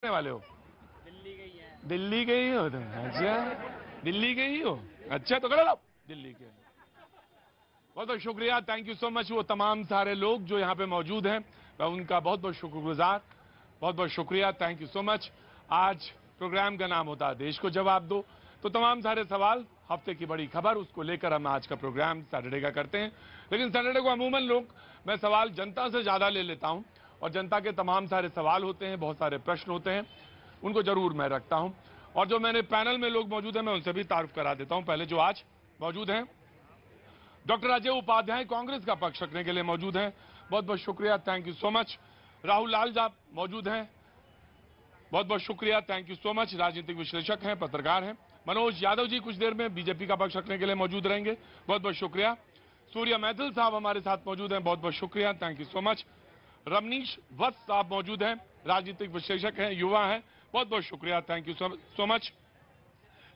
करने वाले हो? दिल्ली गई है। दिल्ली गई हो तुम? अच्छा, दिल्ली गई हो? अच्छा, तो खड़ा लो। दिल्ली के बहुत बहुत शुक्रिया, थैंक यू सो मच। वो तमाम सारे लोग जो यहाँ पे मौजूद हैं, मैं उनका बहुत बहुत शुक्रगुजार, बहुत बहुत शुक्रिया, थैंक यू सो मच। आज प्रोग्राम का नाम होता है देश को जवाब दो, तो तमाम सारे सवाल, हफ्ते की बड़ी खबर, उसको लेकर हम आज का प्रोग्राम सैटरडे का करते हैं। लेकिन सैटरडे को अमूमन लोग, मैं सवाल जनता से ज्यादा ले लेता हूं, और जनता के तमाम सारे सवाल होते हैं, बहुत सारे प्रश्न होते हैं, उनको जरूर मैं रखता हूं। और जो मैंने पैनल में लोग मौजूद हैं, मैं उनसे भी तारुफ करा देता हूं। पहले जो आज मौजूद हैं, डॉक्टर अजय उपाध्याय कांग्रेस का पक्ष रखने के लिए मौजूद हैं, बहुत बहुत शुक्रिया, thank you so much. Rahul Lal साहब मौजूद हैं, बहुत बहुत शुक्रिया, थैंक यू सो मच। राजनीतिक विश्लेषक हैं, पत्रकार हैं। मनोज यादव जी कुछ देर में बीजेपी का पक्ष रखने के लिए मौजूद रहेंगे, बहुत बहुत शुक्रिया। सूर्य मैथिल साहब हमारे साथ मौजूद हैं, बहुत बहुत शुक्रिया, thank you so much. Ramnish वत्स साहब मौजूद हैं, राजनीतिक विश्लेषक हैं, युवा हैं, बहुत बहुत शुक्रिया, thank you so much.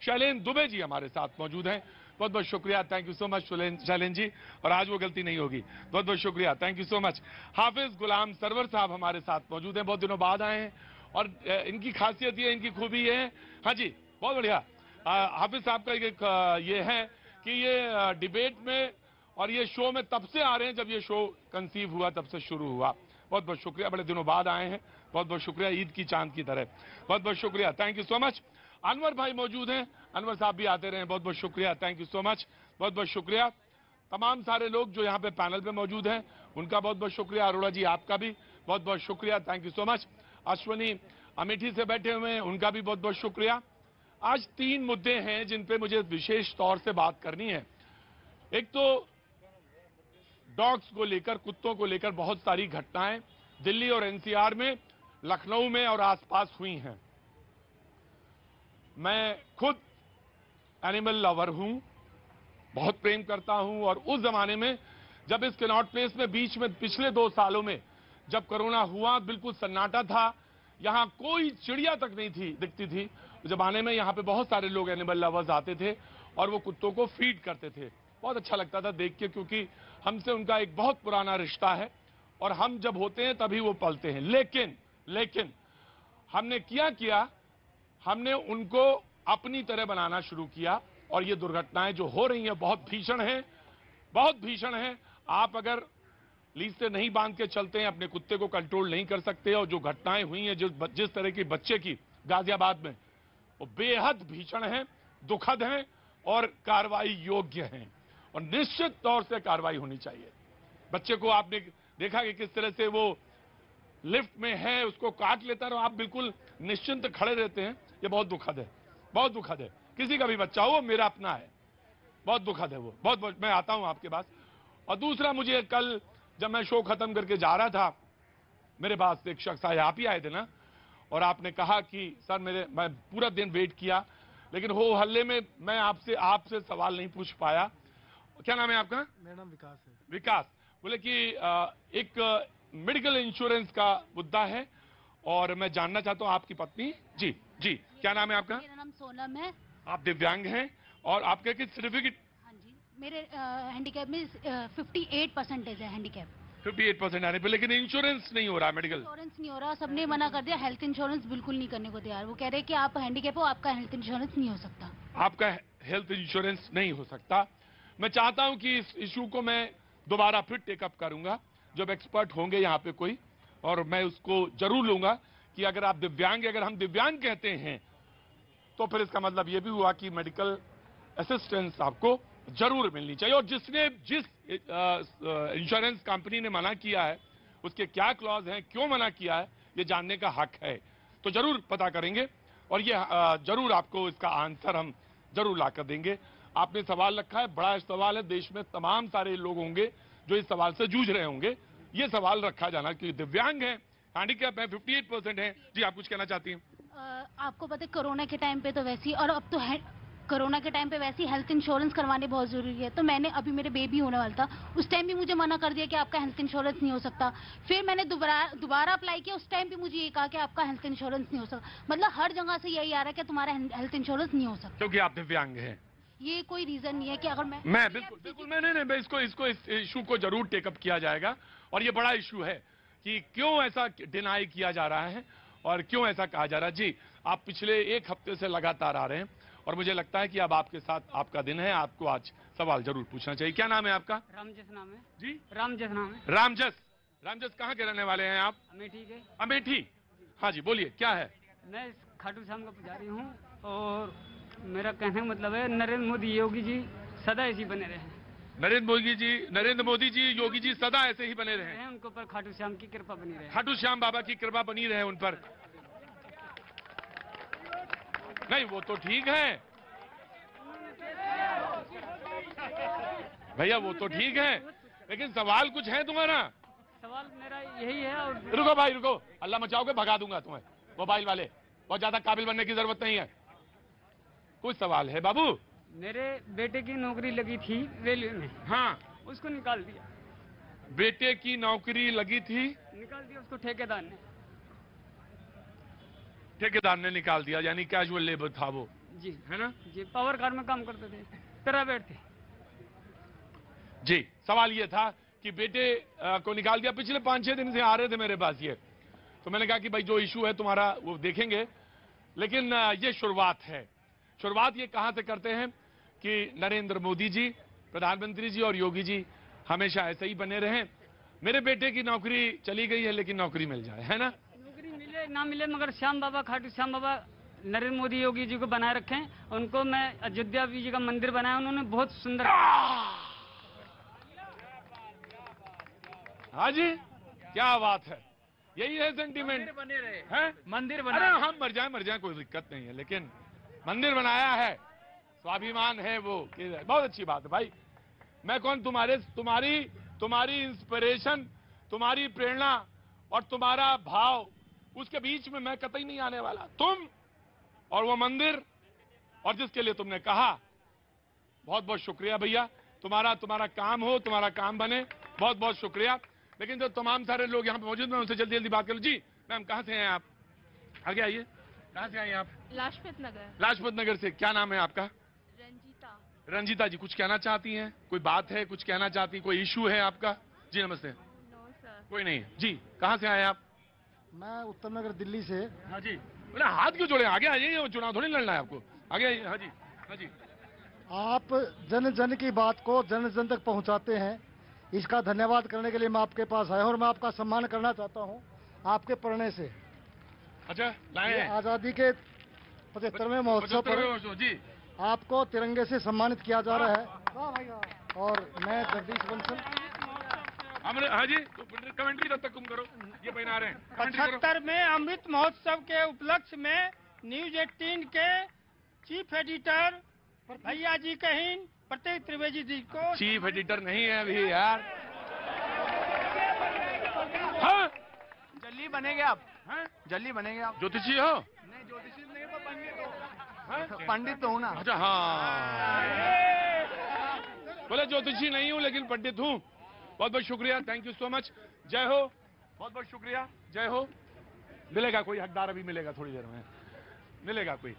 Shailendra Dubey ji हमारे साथ मौजूद हैं, बहुत बहुत शुक्रिया, thank you so much Shailendra ji, और आज वो गलती नहीं होगी, बहुत बहुत शुक्रिया, thank you so much. Hafiz Ghulam Sarwar साहब हमारे साथ मौजूद हैं, बहुत दिनों बाद आए हैं, और इनकी खासियत ये, इनकी खूबी ये है, हाँ जी बहुत बढ़िया। हाफिज साहब का ये है कि ये डिबेट में और ये शो में तब से आ रहे हैं जब ये शो कंसीव हुआ, तब से शुरू हुआ। बहुत बहुत शुक्रिया, बड़े दिनों बाद आए हैं, बहुत बहुत शुक्रिया, ईद की चांद की तरह, बहुत बहुत शुक्रिया, thank you so much. Anwar भाई मौजूद हैं, अनवर साहब भी आते रहे, बहुत बहुत शुक्रिया, थैंक यू सो मच, बहुत बहुत शुक्रिया। तमाम सारे लोग जो यहाँ पे पैनल पे मौजूद हैं, उनका बहुत बहुत शुक्रिया। अरोड़ा जी आपका भी बहुत बहुत शुक्रिया, thank you so much. Ashwani Amethi से बैठे हुए हैं, उनका भी बहुत बहुत शुक्रिया। आज 3 मुद्दे हैं जिन पे मुझे विशेष तौर से बात करनी है। एक तो डॉग्स को लेकर, कुत्तों को लेकर बहुत सारी घटनाएं दिल्ली और एनसीआर में, लखनऊ में और आसपास हुई हैं। मैं खुद एनिमल लवर हूं, बहुत प्रेम करता हूं, और उस जमाने में जब इस कनॉट प्लेस में बीच में पिछले 2 सालों में जब कोरोना हुआ, बिल्कुल सन्नाटा था, यहां कोई चिड़िया तक नहीं थी, दिखती थी। जमाने में यहां पे बहुत सारे लोग एनिमल लवर्स आते थे और वो कुत्तों को फीड करते थे। बहुत अच्छा लगता था देख के, क्योंकि हमसे उनका एक बहुत पुराना रिश्ता है और हम जब होते हैं तभी वो पलते हैं। लेकिन हमने किया, हमने उनको अपनी तरह बनाना शुरू किया, और ये दुर्घटनाएं जो हो रही हैं बहुत भीषण हैं, बहुत भीषण हैं। आप अगर लीज से नहीं बांध के चलते हैं, अपने कुत्ते को कंट्रोल नहीं कर सकते, और जो घटनाएं हुई हैं जिस तरह की बच्चे की गाजियाबाद में, वो बेहद भीषण हैं, दुखद हैं और कार्रवाई योग्य हैं, और निश्चित तौर से कार्रवाई होनी चाहिए। बच्चे को आपने देखा कि किस तरह से वो लिफ्ट में है, उसको काट लेता है, और आप बिल्कुल निश्चिंत खड़े रहते हैं। ये बहुत दुखद है, बहुत दुखद है। किसी का भी बच्चा हो, मेरा अपना है, बहुत दुखद है वो, बहुत बहुत। मैं आता हूं आपके पास। और दूसरा, मुझे कल जब मैं शो खत्म करके जा रहा था, मेरे पास एक शख्स आए, आप ही आए थे ना, और आपने कहा कि सर मैं पूरा दिन वेट किया, लेकिन हो हल्ले में मैं आपसे सवाल नहीं पूछ पाया। क्या नाम है आपका? मेरा नाम विकास है। विकास। बोले कि एक मेडिकल इंश्योरेंस का मुद्दा है, और मैं जानना चाहता हूं आपकी पत्नी जी क्या नाम है आपका? मेरा नाम सोनम है। आप दिव्यांग हैं, और आपके किस सर्टिफिकेट? हाँ जी, मेरे हैंडीकैप में 58% है हैंडीकैप। 58% आने पे, लेकिन इंश्योरेंस नहीं हो रहा मेडिकल। इंश्योरेंस नहीं हो रहा, सबने मना कर दिया, हेल्थ इंश्योरेंस बिल्कुल नहीं करने को तैयार। वो कह रहे हैं कि आप हैंडीकैप हो, आपका हेल्थ इंश्योरेंस नहीं हो सकता। आपका हेल्थ इंश्योरेंस नहीं हो सकता। मैं चाहता हूं कि इस इशू को मैं दोबारा फिर टेकअप करूंगा, जब एक्सपर्ट होंगे यहाँ पे कोई, और मैं उसको जरूर लूंगा कि अगर आप दिव्यांग, अगर हम दिव्यांग कहते हैं, तो फिर इसका मतलब ये भी हुआ कि मेडिकल असिस्टेंस आपको जरूर मिलनी चाहिए। और जिस इंश्योरेंस कंपनी ने मना किया है, उसके क्या क्लॉज हैं, क्यों मना किया है, ये जानने का हक है। तो जरूर पता करेंगे, और ये जरूर आपको इसका आंसर हम जरूर लाकर देंगे। आपने सवाल रखा है, बड़ा सवाल है, देश में तमाम सारे लोग होंगे जो इस सवाल से जूझ रहे होंगे। ये सवाल रखा जाना कि दिव्यांग है, हैंडीकैप है, 58% है। जी आप कुछ कहना चाहती हैं? आपको पता है कोरोना के टाइम पे तो वैसी, और अब तो कोरोना के टाइम पे वैसी हेल्थ इंश्योरेंस करवाने बहुत जरूरी है। तो मैंने, अभी मेरे बेबी होने वाला था, उस टाइम भी मुझे मना कर दिया कि आपका हेल्थ इंश्योरेंस नहीं हो सकता। फिर मैंने दोबारा अप्लाई किया, उस टाइम भी मुझे ये कहा कि आपका हेल्थ इंश्योरेंस नहीं हो सकता। मतलब हर जगह से यही आ रहा है कि तुम्हारा हेल्थ इंश्योरेंस नहीं हो सकता, क्योंकि आप दिव्यांग हैं। ये कोई रीजन नहीं है कि अगर मैं बिल्कुल मैं इसको इस इशू को जरूर टेकअप किया जाएगा, और ये बड़ा इशू है कि क्यों ऐसा डिनाई किया जा रहा है, और क्यों ऐसा कहा जा रहा है? जी, आप पिछले एक हफ्ते से लगातार आ रहे हैं और मुझे लगता है कि अब आपके साथ आपका दिन है, आपको आज सवाल जरूर पूछना चाहिए। क्या नाम है आपका? रामजस नाम है जी, रामजस नाम है। रामजस। रामजस कहाँ के रहने वाले हैं आप? अमेठी के। अमेठी। हाँ जी, बोलिए क्या है? मैं इस खाटू श्याम का पुजारी हूँ और मेरा कहने का मतलब है नरेंद्र मोदी योगी जी सदा ऐसे ही बने रहे। नरेंद्र मोदी जी, योगी जी सदा ऐसे ही बने रहे। उनके ऊपर खाटू श्याम की कृपा बनी रहे। खाटू श्याम बाबा की कृपा बनी रहे उन पर। नहीं, वो तो ठीक है भैया, वो तो ठीक है, लेकिन सवाल कुछ है तुम्हारा? सवाल मेरा यही है। और रुको भाई रुको, अल्लाह मचाओगे भगा दूंगा तुम्हें। मोबाइल वाले, बहुत ज्यादा काबिल बनने की जरूरत नहीं है। कुछ सवाल है बाबू? मेरे बेटे की नौकरी लगी थी रेलवे में। हाँ, उसको निकाल दिया। बेटे की नौकरी लगी थी, निकाल दिया उसको ठेकेदार ने। ठेकेदार ने निकाल दिया, यानी कैजुअल लेबर था वो, जी है ना? जी, पावर कार में काम करते थे, प्राइवेट थे। जी, सवाल ये था कि बेटे को निकाल दिया। पिछले 5-6 दिन से आ रहे थे मेरे पास ये, तो मैंने कहा कि भाई जो इशू है तुम्हारा वो देखेंगे, लेकिन ये शुरुआत है। शुरुआत ये कहां से करते हैं कि नरेंद्र मोदी जी, प्रधानमंत्री जी और योगी जी हमेशा ऐसे ही बने रहें। मेरे बेटे की नौकरी चली गई है, लेकिन नौकरी मिल जाए, है ना? नौकरी मिले ना मिले, मगर श्याम बाबा, खाटू श्याम बाबा नरेंद्र मोदी योगी जी को बनाए रखें। उनको मैं अयोध्या जी का मंदिर बनाया, उन्होंने बहुत सुंदर। हाँ जी, क्या बात है, यही है सेंटीमेंट। बने रहे हैं? मंदिर अरे हम मर जाए कोई दिक्कत नहीं है, लेकिन मंदिर बनाया है, स्वाभिमान है वो, बहुत अच्छी बात है भाई। मैं कौन? तुम्हारी इंस्पिरेशन, तुम्हारी प्रेरणा और तुम्हारा भाव, उसके बीच में मैं कतई नहीं आने वाला। तुम और वो मंदिर और जिसके लिए तुमने कहा, बहुत बहुत शुक्रिया भैया। तुम्हारा काम हो, तुम्हारा काम बने, बहुत बहुत शुक्रिया। लेकिन जो तमाम सारे लोग यहाँ पे मौजूद हैं उनसे जल्दी जल्दी बात कर लो। जी मैम, कहाँ से हैं आप? आगे आइए। कहाँ से आए आप? लाजपत नगर। लाजपत नगर से। क्या नाम है आपका? रंजीता। रंजीता जी, कुछ कहना चाहती हैं? कोई बात है, कुछ कहना चाहती, कोई इशू है आपका? जी नमस्ते। No sir. कोई नहीं। जी, कहाँ से आए आप? मैं उत्तम नगर दिल्ली से। हाँ जी। बोले हाथ क्यों जोड़े? आगे आइए, चुनाव थोड़ी लड़ना है आपको, आगे आइए। हाँ जी, हाँ जी। आप जन जन की बात को जन जन तक पहुंचाते हैं, इसका धन्यवाद करने के लिए मैं आपके पास आया हूं और मैं आपका सम्मान करना चाहता हूं आपके प्रणय से। अच्छा, लाए ये हैं आजादी के 75वें महोत्सव पर 75वें वर्ष, जी आपको तिरंगे से सम्मानित किया जा रहा है। और मैं जगदीश बंसल। हमने, हाँ जी, तो कमेंट्री तब तक तुम करो, ये पहना रहे हैं। कमेंट्री करो। 75वें अमृत महोत्सव के उपलक्ष्य में न्यूज 18 के चीफ एडिटर भैया जी कहीं प्रत्येक त्रिवेदी जी को। चीफ एडिटर नहीं है अभी यार। हाँ, जल्दी बनेंगे आप। हाँ? जल्दी बनेंगे आप। ज्योतिषी हो? नहीं, ज्योतिषी नहीं, पर पंडित हो। हाँ? पंडित तो हूँ ना। अच्छा, हाँ, बोले ज्योतिषी नहीं हूँ लेकिन पंडित हूँ। बहुत बहुत शुक्रिया, थैंक यू सो मच। जय हो, बहुत बहुत शुक्रिया, जय हो। मिलेगा कोई हकदार, अभी मिलेगा, थोड़ी देर में मिलेगा कोई।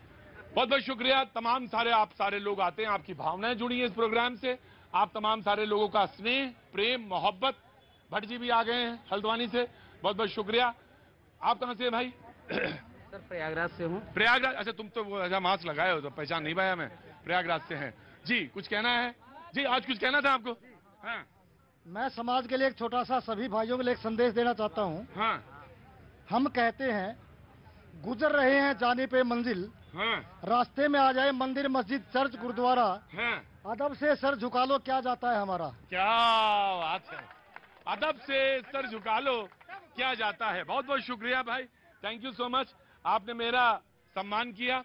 बहुत बहुत शुक्रिया। तमाम सारे आप सारे लोग आते हैं, आपकी भावनाएं जुड़ी हैं इस प्रोग्राम से, आप तमाम सारे लोगों का स्नेह, प्रेम, मोहब्बत। भट्ट जी भी आ गए हैं हल्द्वानी से, बहुत बहुत शुक्रिया। आप कहां से हैं भाई? सर प्रयागराज से हूँ। प्रयागराज। अच्छा, तुम तो वो ऐसा मास्क लगाए हो तो पहचान नहीं पाया मैं। प्रयागराज से हैं जी, कुछ कहना है? जी, आज कुछ कहना था आपको? हाँ मैं समाज के लिए एक छोटा सा, सभी भाइयों के लिए एक संदेश देना चाहता हूँ। हाँ हम कहते हैं गुजर रहे हैं जाने पे मंजिल, हाँ रास्ते में आ जाए मंदिर मस्जिद चर्च गुरुद्वारा, हाँ। अदब से सर झुका लो क्या जाता है हमारा। क्या बात है, अदब से सर झुका लो क्या जाता है। बहुत बहुत शुक्रिया भाई, थैंक यू सो मच। आपने मेरा सम्मान किया,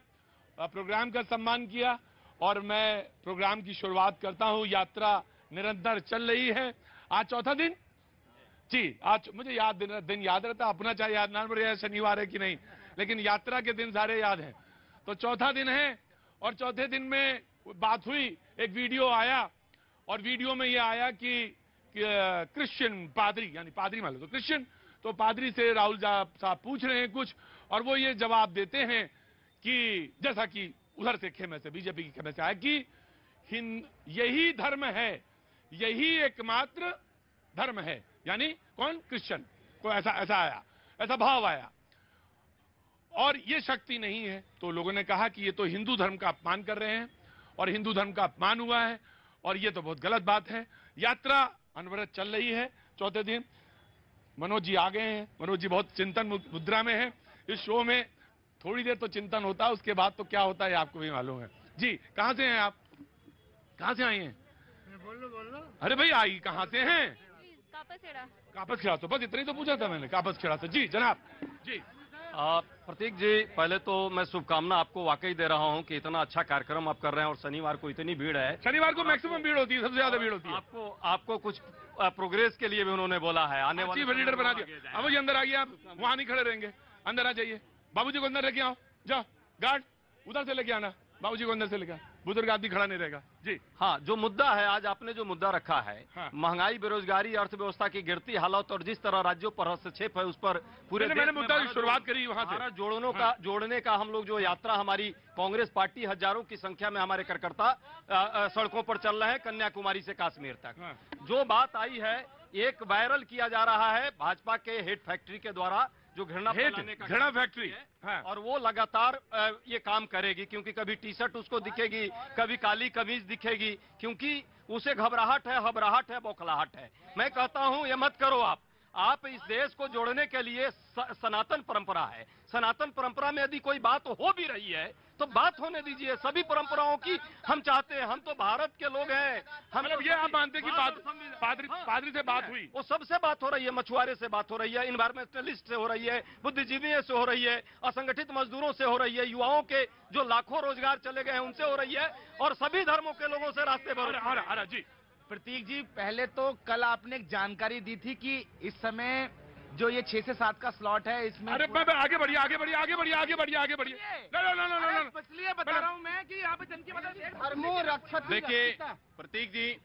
प्रोग्राम का सम्मान किया, और मैं प्रोग्राम की शुरुआत करता हूं। यात्रा निरंतर चल रही है। आज चौथा दिन जी। आज मुझे दिन याद रहता, अपना चाहे याद ना रहे शनिवार है कि नहीं, लेकिन यात्रा के दिन सारे याद हैं। तो चौथा दिन है, और चौथे दिन में बात हुई, एक वीडियो आया, और वीडियो में ये आया कि क्रिश्चियन पादरी, यानी पादरी मान लो तो क्रिश्चियन, तो पादरी से राहुल साहब पूछ रहे हैं कुछ, और वो ये जवाब देते हैं कि जैसा कि उधर से खेमे से, बीजेपी की खेमे से आया कि यही धर्म है, यही एकमात्र धर्म है, यानी कौन? क्रिश्चियन को। ऐसा आया, ऐसा भाव आया। और ये शक्ति नहीं है, तो लोगों ने कहा कि ये तो हिंदू धर्म का अपमान कर रहे हैं और हिंदू धर्म का अपमान हुआ है और ये तो बहुत गलत बात है। यात्रा अनवरत चल रही है चौथे दिन। मनोज जी आ गए हैं। मनोज जी बहुत चिंतन मुद्रा में है। इस शो में थोड़ी देर तो चिंतन होता है, उसके बाद तो क्या होता है आपको भी मालूम है। जी कहां से हैं आप? कहां से आए हैं? बोलो। अरे भाई आई कहां से हैं? कापस खेड़ा। तो बस इतना ही तो पूछा था मैंने, कापस खेड़ा से। जी जनाब। जी प्रतीक जी, पहले तो मैं शुभकामना आपको वाकई दे रहा हूं कि इतना अच्छा कार्यक्रम आप कर रहे हैं और शनिवार को इतनी भीड़ है। शनिवार को मैक्सिमम भीड़ होती है, सबसे ज्यादा भीड़ होती है। आपको कुछ प्रोग्रेस के लिए भी उन्होंने बोला है, आने वाले लीडर बना दिया। अब जी अंदर आइए, आप वहां नहीं खड़े रहेंगे, अंदर आ जाइए। बाबूजी को अंदर लेके आओ, जाओ गार्ड उधर से लेके आना, बाबूजी को अंदर से लेके। बुजुर्ग आदमी खड़ा नहीं रहेगा। जी हाँ, जो मुद्दा है आज आपने जो मुद्दा रखा है, हाँ। महंगाई, बेरोजगारी, अर्थव्यवस्था की गिरती हालत और जिस तरह राज्यों पर हस्तक्षेप है उस पर पूरे मैंने मुद्दा की शुरुआत करी वहां से। भारत जोड़ने का हम लोग जो यात्रा, हमारी कांग्रेस पार्टी हजारों की संख्या में हमारे कार्यकर्ता सड़कों पर चल रहे हैं कन्याकुमारी से कश्मीर तक। जो बात आई है, एक वायरल किया जा रहा है भाजपा के हेड फैक्ट्री के द्वारा जो घृणा फैक्ट्री है, हाँ। और वो लगातार ये काम करेगी, क्योंकि कभी टी शर्ट उसको दिखेगी, कभी काली कमीज दिखेगी, क्योंकि उसे घबराहट है, हबराहट है, बौखलाहट है। मैं कहता हूं ये मत करो। आप इस देश को जोड़ने के लिए सनातन परंपरा है। सनातन परंपरा में यदि कोई बात हो भी रही है तो बात होने दीजिए। सभी परंपराओं की हम चाहते हैं, हम तो भारत के लोग हैं। हम मतलब ये आप मानते हैं कि पादरी से बात हुई, वो सबसे बात हो रही है, मछुआरे से बात हो रही है, इन्वायरमेंटलिस्ट से हो रही है, बुद्धिजीवी से हो रही है, असंगठित मजदूरों से हो रही है, युवाओं के जो लाखों रोजगार चले गए हैं उनसे हो रही है, और सभी धर्मों के लोगों से रास्ते पर। जी प्रतीक जी, पहले तो कल आपने एक जानकारी दी थी कि इस समय जो ये 6 से 7 का स्लॉट है इसमें। अरे आगे बढ़िए, आगे बढ़िए, आगे बढ़िए, आगे बढ़िए, आगे बढ़िए। इसलिए बता रहा हूं मैं कि यहाँ पे जन की मदद। देखिए प्रतीक जी,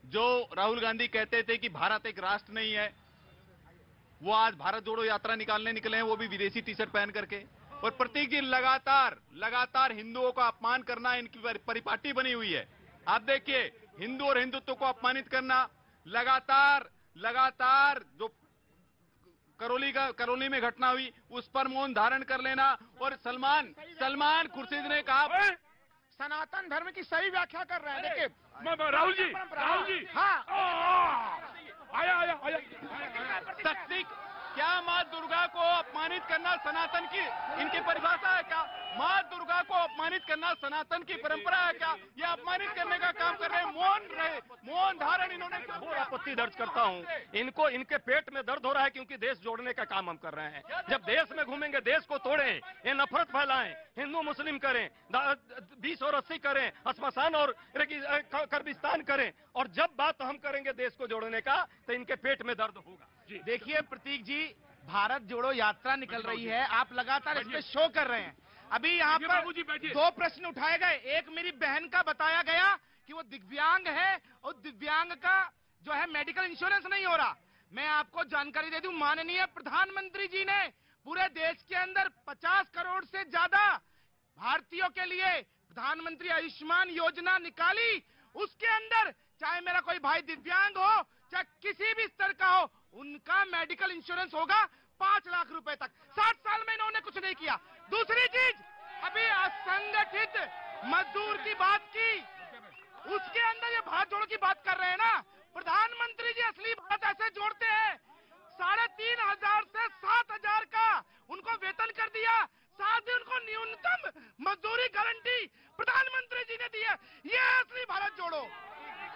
जो राहुल गांधी कहते थे कि भारत एक राष्ट्र नहीं है, वो आज भारत जोड़ो यात्रा निकालने निकले हैं, वो भी विदेशी टी शर्ट पहन करके। और प्रतीक जी, लगातार हिंदुओं का अपमान करना इनकी परिपाटी बनी हुई है। आप देखिए, हिंदू और हिंदुत्व को अपमानित करना, लगातार जो करौली में घटना हुई उस पर मौन धारण कर लेना। और सलमान खुर्शीद ने कहा सनातन धर्म की सही व्याख्या कर रहे हैं। देखिए राहुल जी, हाँ, आया। शक्ति, क्या माँ दुर्गा को अपमानित करना सनातन की इनकी परिभाषा है क्या? माँ दुर्गा को अपमानित करना सनातन की परंपरा है क्या? ये अपमानित करने का काम कर रहे हैं। मौन धारण इन्होंने। आपत्ति दर्ज करता हूं। इनके पेट में दर्द हो रहा है क्योंकि देश जोड़ने का काम हम कर रहे हैं। जब देश में घूमेंगे, देश को तोड़ें, ये नफरत फैलाएं, हिंदू मुस्लिम करें, 20 और 80 करें, श्मशान और कर्बिस्तान करें, और जब बात हम करेंगे देश को जोड़ने का तो इनके पेट में दर्द होगा। देखिए प्रतीक जी, भारत जोड़ो यात्रा निकल रही है, आप लगातार इस पे शो कर रहे हैं। अभी यहाँ पर 2 प्रश्न उठाए गए। एक मेरी बहन का बताया गया कि वो दिव्यांग है और दिव्यांग का जो है मेडिकल इंश्योरेंस नहीं हो रहा। मैं आपको जानकारी दे दूं, माननीय प्रधानमंत्री जी ने पूरे देश के अंदर 50 करोड़ से ज्यादा भारतीयों के लिए प्रधानमंत्री आयुष्मान योजना निकाली। उसके अंदर चाहे मेरा कोई भाई दिव्यांग हो, चाहे किसी भी स्तर का हो, उनका मेडिकल इंश्योरेंस होगा 5 लाख रुपए तक। 60 साल में इन्होंने कुछ नहीं किया। दूसरी चीज, अभी असंगठित मजदूर की बात की, उसके अंदर ये भारत जोड़ो की बात कर रहे हैं ना। प्रधानमंत्री जी असली भारत ऐसे जोड़ते हैं। 3,500 से 7,000 का उनको वेतन कर दिया, साथ ही उनको न्यूनतम मजदूरी गारंटी प्रधानमंत्री जी ने दी है। ये असली भारत जोड़ो।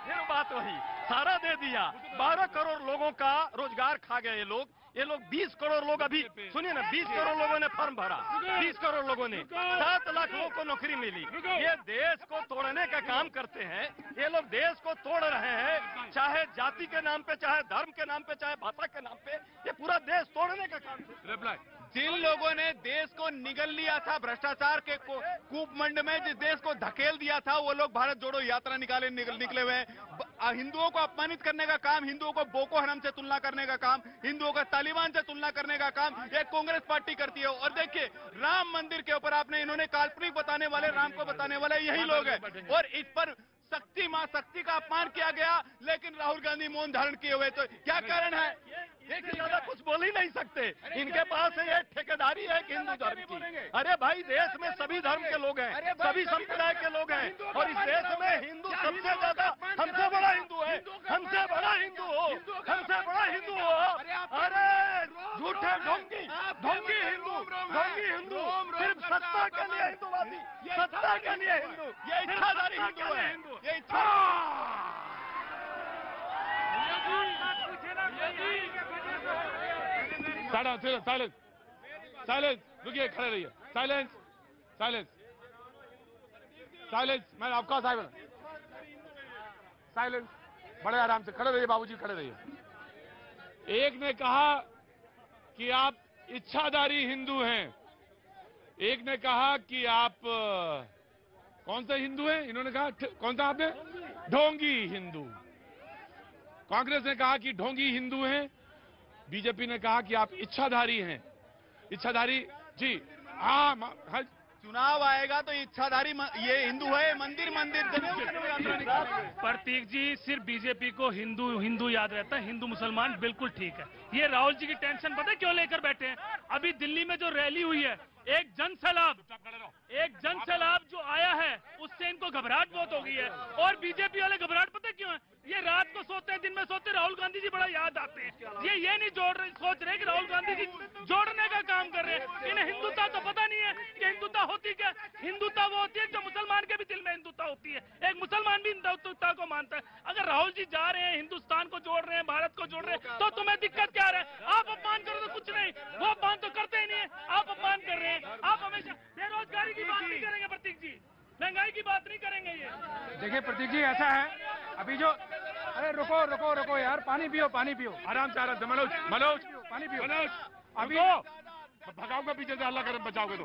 फिर बात वही, सारा दे दिया। 12 करोड़ लोगों का रोजगार खा गए ये लोग 20 करोड़ लोग, अभी सुनिए ना, 20 करोड़ लोगों ने फॉर्म भरा, 20 करोड़ लोगों ने, 7 लाख लोगों को नौकरी मिली। ये देश को तोड़ने का काम करते हैं। ये लोग देश को तोड़ रहे हैं, चाहे जाति के नाम पे, चाहे धर्म के नाम पे, चाहे भाषा के नाम पे, ये पूरा देश तोड़ने का काम। जिन लोगों ने देश को निगल लिया था भ्रष्टाचार के कूपमंड में, जिस देश को धकेल दिया था, वो लोग भारत जोड़ो यात्रा निकले हुए हैं। हिंदुओं को अपमानित करने का काम, हिंदुओं को बोको हराम से तुलना करने का काम, हिंदुओं का तालिबान से तुलना करने का काम एक कांग्रेस पार्टी करती है। और देखिए, राम मंदिर के ऊपर आपने, इन्होंने काल्पनिक बताने वाले, राम को बताने वाले यही लोग हैं। और इस पर मां शक्ति का अपमान किया गया, लेकिन राहुल गांधी मौन धारण किए हुए। तो क्या कारण है? इससे ज्यादा कुछ बोल ही नहीं सकते। इनके पास ये ठेकेदारी है कि हिंदू धर्म की। अरे भाई, देश में सभी धर्म के लोग हैं, सभी संप्रदाय के लोग हैं, और इस देश में हिंदू सबसे ज्यादा, हमसे बड़ा हिंदू है, हमसे बड़ा हिंदू हो, हमसे बड़ा हिंदू हो। अरे झूठे ढोंगी ढोंगी हिंदू, ढोंगी हिंदू, सिर्फ सत्ता के लिए हिंदूवादी, सत्ता के लिए हिंदू, ये इच्छाधारी हिंदू है, ये इच्छा। साइलेंस, साइलेंस, रुकिए, खड़े रहिए। साइलेंस, साइलेंस, साइलेंस, मैं आपका साइलेंस, बड़े आराम से खड़े रहिए बाबूजी, खड़े रहिए। एक ने कहा कि आप इच्छाधारी हिंदू हैं, एक ने कहा कि आप कौन सा हिंदू हैं? इन्होंने कहा कौन सा आपने? ढोंगी हिंदू। कांग्रेस ने कहा कि ढोंगी हिंदू हैं, बीजेपी ने कहा कि आप इच्छाधारी हैं। इच्छाधारी जी, हाँ, चुनाव आएगा तो इच्छाधारी ये हिंदू है, मंदिर मंदिर प्रतीक जी, सिर्फ बीजेपी को हिंदू हिंदू याद रहता है, हिंदू मुसलमान बिल्कुल ठीक है। ये राहुल जी की टेंशन पता है क्यों लेकर बैठे हैं? अभी दिल्ली में जो रैली हुई है, एक जनसैलाब जो आया है, उससे इनको घबराहट बहुत हो गई है। और बीजेपी वाले घबराहट पता क्यों है? ये रात को सोते हैं, दिन में सोते, राहुल गांधी जी बड़ा याद आते हैं। ये नहीं सोच रहे कि राहुल गांधी जी जोड़ने का काम कर रहे हैं। इन्हें हिंदुत्व तो पता नहीं है कि हिंदुत्व होती क्या। हिंदुत्व वो होती है जो मुसलमान के भी दिल में हिंदुत्व होती है। एक मुसलमान भी हिंदुत्व को मानता है। अगर राहुल जी जा रहे हैं, हिंदुस्तान को जोड़ रहे हैं, भारत को जोड़ रहे हैं, तो तुम्हें दिक्कत क्या है? आप अपमान करो तो कुछ नहीं, वो अपमान तो करते ही नहीं है, आप अपमान कर रहे हैं। आप हमेशा बेरोजगारी की बात नहीं करेंगे प्रतीक जी, महंगाई की बात नहीं करेंगे। ये देखिए प्रतीक जी, ऐसा है अभी जो, अरे रुको रुको रुको यार, पानी पियो, पानी पियो, आराम से, आराम से। मनोज, मनोज, पानी पियो। मनोज, अभी भगाऊंगा पीछे से, हल्ला कर बचाओगे तो।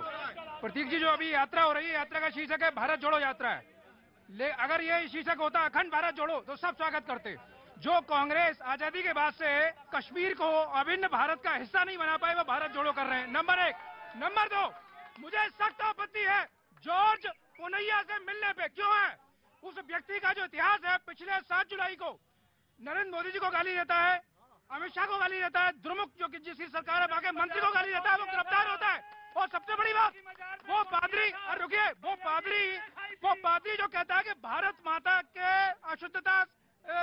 प्रतीक जी, जो अभी यात्रा हो रही है, यात्रा का शीर्षक है भारत जोड़ो यात्रा है। अगर ये शीर्षक होता अखंड भारत जोड़ो तो सब स्वागत करते। जो कांग्रेस आजादी के बाद से कश्मीर को अभिन्न भारत का हिस्सा नहीं बना पाए, वो भारत जोड़ो कर रहे हैं, नंबर 1। नंबर 2, मुझे सख्त आपत्ति है जॉर्ज पुनैया से मिलने पे। क्यों है? उस व्यक्ति का जो इतिहास है, पिछले 7 जुलाई को नरेंद्र मोदी जी को गाली देता है, अमित शाह को गाली देता है, द्रुमुक जो कि जिसकी सरकार है, बाकी मंत्री को गाली देता है, वो गिरफ्तार होता है। और सबसे बड़ी बात, वो पादरी, और रुकिए, वो पादरी जो कहता है कि भारत माता के अशुद्धता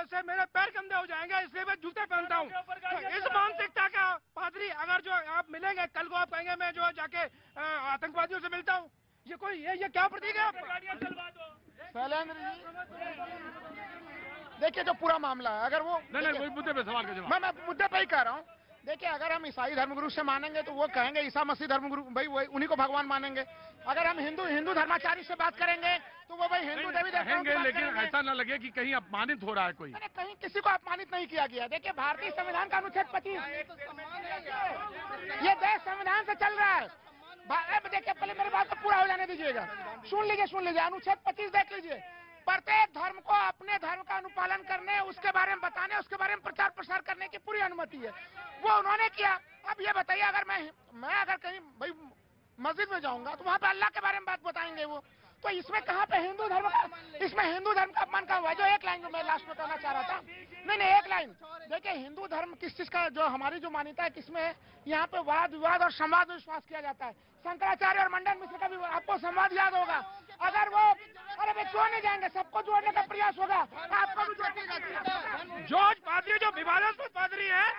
से मेरे पैर गंदे हो जाएंगे, इसलिए मैं जूते पहनता हूँ। तो इस मानसिकता का पादरी अगर जो आप मिलेंगे, कल को आप कहेंगे मैं जो जाके आतंकवादियों से मिलता हूँ, ये क्या प्रतीक है? शैलेंद्र जी, देखिए जो पूरा मामला है, अगर वो नहीं, मुद्दे पे सवाल का जवाब। मैं मुद्दे पे ही कह रहा हूँ। देखिए, अगर हम ईसाई धर्मगुरु से मानेंगे तो वो कहेंगे ईसा मसीह धर्मगुरु, भाई उन्हीं को भगवान मानेंगे। अगर हम हिंदू धर्माचारी से बात करेंगे तो वो भाई हिंदू देवी देवताओं, लेकिन ऐसा न लगे कि कहीं अपमानित हो रहा है कोई। कहीं किसी को अपमानित नहीं किया गया। देखिए, भारतीय संविधान का अनुच्छेद 25, ये देश संविधान से चल रहा है। देखिए, पहले मेरी बात को पूरा हो जाने दीजिएगा, सुन लीजिए। अनुच्छेद 25 देख लीजिए। प्रत्येक धर्म को अपने धर्म का अनुपालन करने, उसके बारे में बताने, उसके बारे में प्रचार प्रसार करने की पूरी अनुमति है। वो उन्होंने किया। अब ये बताइए, अगर मैं अगर कहीं भाई मस्जिद में जाऊंगा तो वहाँ पे अल्लाह के बारे में बात बताएंगे वो, तो इसमें कहाँ पे हिंदू धर्म का, इसमें हिंदू धर्म का अपमान कहाँ हुआ? जो एक लाइन जो मैं लास्ट में कहना चाह रहा था, नहीं एक लाइन। देखिए, हिंदू धर्म किस चीज का, जो हमारी जो मान्यता है, किसमें यहाँ पे वाद विवाद और संवाद में विश्वास किया जाता है। शंकराचार्य और मंडन मिश्र का भी आपको संवाद याद होगा। अगर वो, अरे भाई क्यों नहीं जाएंगे, सबको जोड़ने का प्रयास होगा, आपको भी जोड़ेगा। जॉर्ज पादरी जो विवादास्पद पादरी है,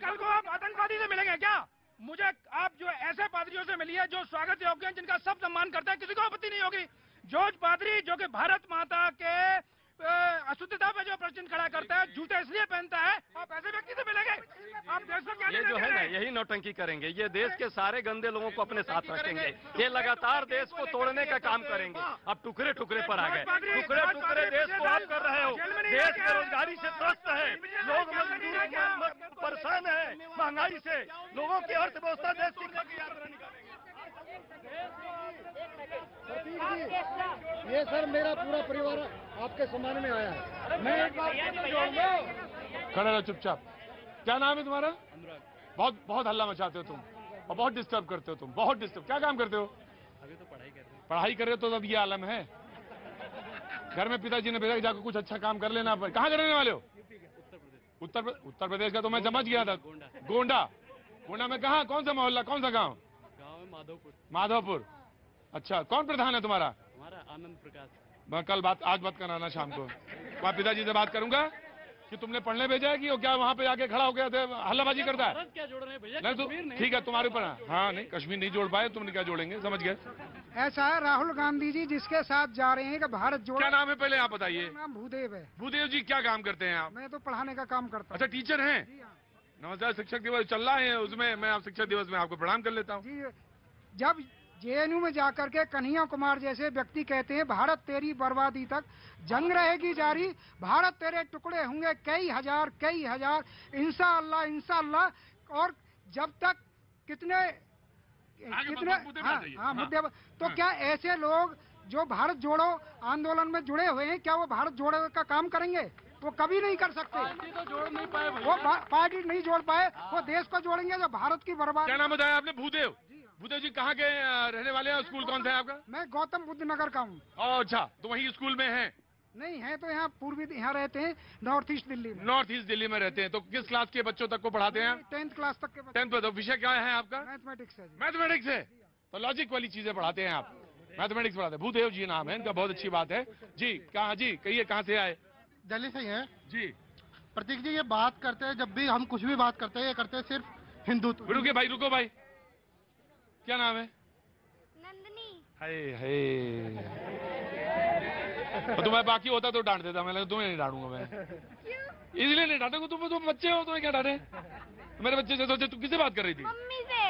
कल को आप आतंकवादी से मिलेंगे क्या? मुझे आप जो ऐसे पादरियों से मिलिए जो स्वागत योग्य हैं, जिनका सब सम्मान करता है, किसी को आपत्ति नहीं होगी। जॉर्ज पादरी जो कि भारत माता के अशुद्धता पे जो प्रश्न खड़ा करता है, जूते इसलिए पहनता है, आप ऐसे व्यक्ति से मिलेंगे? आप देश को क्या ये जो है ना, यही नौटंकी करेंगे। ये देश के सारे गंदे लोगों को अपने साथ रखेंगे। ये लगातार देश को तोड़ने का काम करेंगे। अब टुकड़े टुकड़े पर आ गए, टुकड़े टुकड़े देश को आप कर रहे हो। देश बेरोजगारी से त्रस्त है, लोग मजदूर परेशान है, महंगाई से, लोगों की अर्थव्यवस्था देश की। ये सर, मेरा पूरा परिवार आपके सम्मान में आया है। मैं एक बात खड़े रहो चुपचाप। क्या नाम है तुम्हारा? बहुत बहुत हल्ला मचाते हो तुम, और बहुत डिस्टर्ब करते हो तुम, बहुत डिस्टर्ब। क्या काम करते हो? अभी तो पढ़ाई कर रहे हैं। पढ़ाई कर रहे हो तो अब ये आलम है। घर में पिताजी ने भेजा कि जाकर कुछ अच्छा काम कर लेना। कहाँ करने वाले हो? उत्तर प्रदेश का तो मैं समझ गया था। गोंडा। गोंडा में कहाँ, कौन सा मोहल्ला, कौन सा गांव? गाँव है माधोपुर। माधोपुर। अच्छा, कौन प्रधान है तुम्हारा? हमारा आनंद प्रकाश। मैं कल आज बात कराना शाम को। मैं पिताजी से बात करूंगा कि तुमने पढ़ने भेजा है कि वो क्या वहाँ पे आके खड़ा हो गया थे हल्लाबाजी करता है? क्या जोड़ रहे हैं भैया? नहीं तो ठीक है, तुम्हारे ऊपर है। हाँ नहीं, कश्मीर नहीं जोड़ पाए, तुमने क्या जोड़ेंगे, समझ गए। ऐसा है राहुल गांधी जी जिसके साथ जा रहे हैं कि भारत जोड़ो। क्या नाम है पहले आप बताइए? नाम भूदेव है। भूदेव जी क्या काम करते हैं आप? मैं तो पढ़ाने का काम करता हूँ। अच्छा, टीचर हैं। नवोदय शिक्षक दिवस चल रहा है, उसमें मैं आप शिक्षक दिवस में आपको प्रणाम कर लेता हूँ। जी, जब जेएनयू में जाकर के कन्हैया कुमार जैसे व्यक्ति कहते हैं भारत तेरी बर्बादी तक जंग रहेगी जारी, भारत तेरे टुकड़े होंगे कई हजार, इंशाअल्लाह। और जब तक कितने मुद्दे तो क्या ऐसे लोग जो भारत जोड़ो आंदोलन में जुड़े हुए हैं, क्या वो भारत जोड़ो का काम करेंगे? वो कभी नहीं कर सकते। तो जोड़ नहीं पाए, वो पार्टी नहीं जोड़ पाए, वो देश को जोड़ेंगे जो भारत की बर्बादी। क्या नाम बताया आपने? भूदेव। भूदेव जी कहाँ के रहने वाले हैं? स्कूल कौन सा है आपका? मैं गौतम बुद्ध नगर का हूँ। अच्छा, तो वही स्कूल में है? नहीं है, तो यहाँ पूर्वी यहाँ रहते हैं, नॉर्थ ईस्ट दिल्ली में। नॉर्थ ईस्ट दिल्ली में रहते हैं। तो किस क्लास के बच्चों तक को पढ़ाते हैं? 10th क्लास तक के। 10th। तो विषय क्या है आपका? मैथमेटिक्स है। मैथमेटिक्स है, तो लॉजिक वाली चीजें पढ़ाते हैं आप, मैथमेटिक्स पढ़ाते हैं। भूदेव जी नाम है इनका, बहुत अच्छी बात है जी। कहाँ जी, कहिए कहाँ से आए? दिल्ली से ही है जी। प्रतीक जी, ये बात करते हैं, जब भी हम कुछ भी बात करते हैं, ये करते हैं सिर्फ हिंदुत्व। रुको भाई, क्या नाम है? नंदनी। हाय तो तुम्हें बाकी होता तो डांट देता, मैं तुम्हें नहीं डांटूंगा मैं। इसलिए नहीं डांटूंगा, तुम बच्चे हो, तुम्हें क्या डांटे? मेरे बच्चे से सोचे, तुम किससे बात कर रही थी? मम्मी से।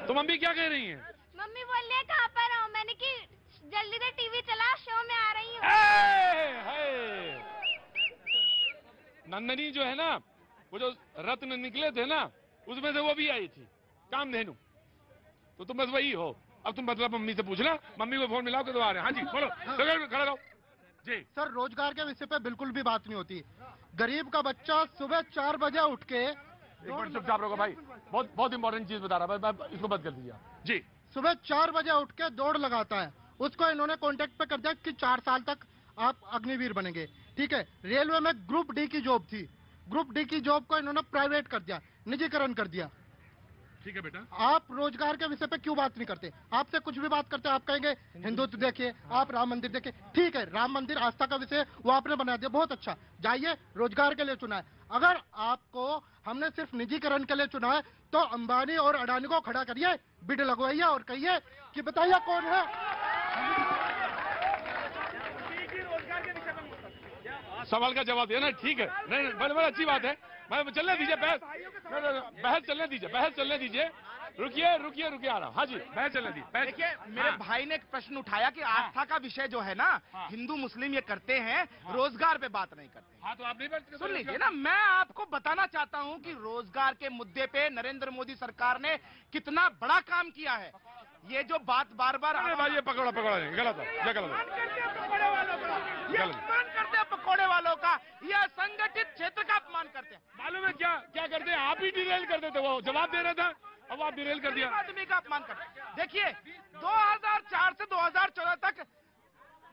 तो मम्मी क्या कह रही हैं? मम्मी बोल रही है कहाँ पर हो, मैंने कि जल्दी से टीवी चला, शो में आ रही हूँ। नंदनी जो है ना, वो जो रत्न निकले थे ना, उसमें से वो भी आई थी, कामधेनु। तो तुम बस वही हो। अब तुम मतलब मम्मी से पूछना, मम्मी को फोन मिलाओ कि तो आ रहे हैं। हाँ जी बोलो, खड़ा रहो जी। सर, रोजगार के विषय पे बिल्कुल भी बात नहीं होती। गरीब का बच्चा सुबह 4 बजे उठ के, चुपचाप रहो भाई, बहुत इंपॉर्टेंट चीज बता रहा है, इसको बंद कर दीजिए जी। सुबह 4 बजे उठ के दौड़ लगाता है, उसको इन्होंने कॉन्टेक्ट पे कर दिया कि 4 साल तक आप अग्निवीर बनेंगे। ठीक है, रेलवे में ग्रुप डी की जॉब थी, ग्रुप डी की जॉब को इन्होंने प्राइवेट कर दिया, निजीकरण कर दिया। ठीक है बेटा, आप रोजगार के विषय पे क्यों बात नहीं करते? आपसे कुछ भी बात करते आप कहेंगे हिंदुत्व देखिए, आप राम मंदिर देखिए। ठीक है, राम मंदिर आस्था का विषय वो आपने बना दिया, बहुत अच्छा, जाइए, रोजगार के लिए चुना है। अगर आपको हमने सिर्फ निजीकरण के लिए चुना है, तो अंबानी और अडानी को खड़ा करिए, बिड लगवाइए और कहिए कि बताइए कौन है। सवाल का जवाब दिया ना, ठीक है, नहीं बड़ी अच्छी बात है। मैं चलने दीजिए, बहस चलने दीजिए। रुकिए आ रहा हूँ। हाँ जी, बहस चलने दीजिए। देखिए, मेरे भाई ने एक प्रश्न उठाया कि आस्था का विषय जो है ना, हिंदू मुस्लिम ये करते हैं, रोजगार पे बात नहीं करते। हाँ, तो आप नहीं बात सुन लीजिए ना, मैं आपको बताना चाहता हूँ कि रोजगार के मुद्दे पे नरेंद्र मोदी सरकार ने कितना बड़ा काम किया है। ये जो बात बार बार भाई, ये पकौड़ा नहीं, गलत है, ये गलत है। अपमान करते हैं पकौड़े वालों का, यह संगठित क्षेत्र का अपमान करते हैं। मालूम है क्या करते हैं? आप ही डिरेल कर देते, वो जवाब दे रहा था, अब आप डिरेल कर दिया। आदमी का अपमान करते हैं। देखिए, 2004 से 2014 तक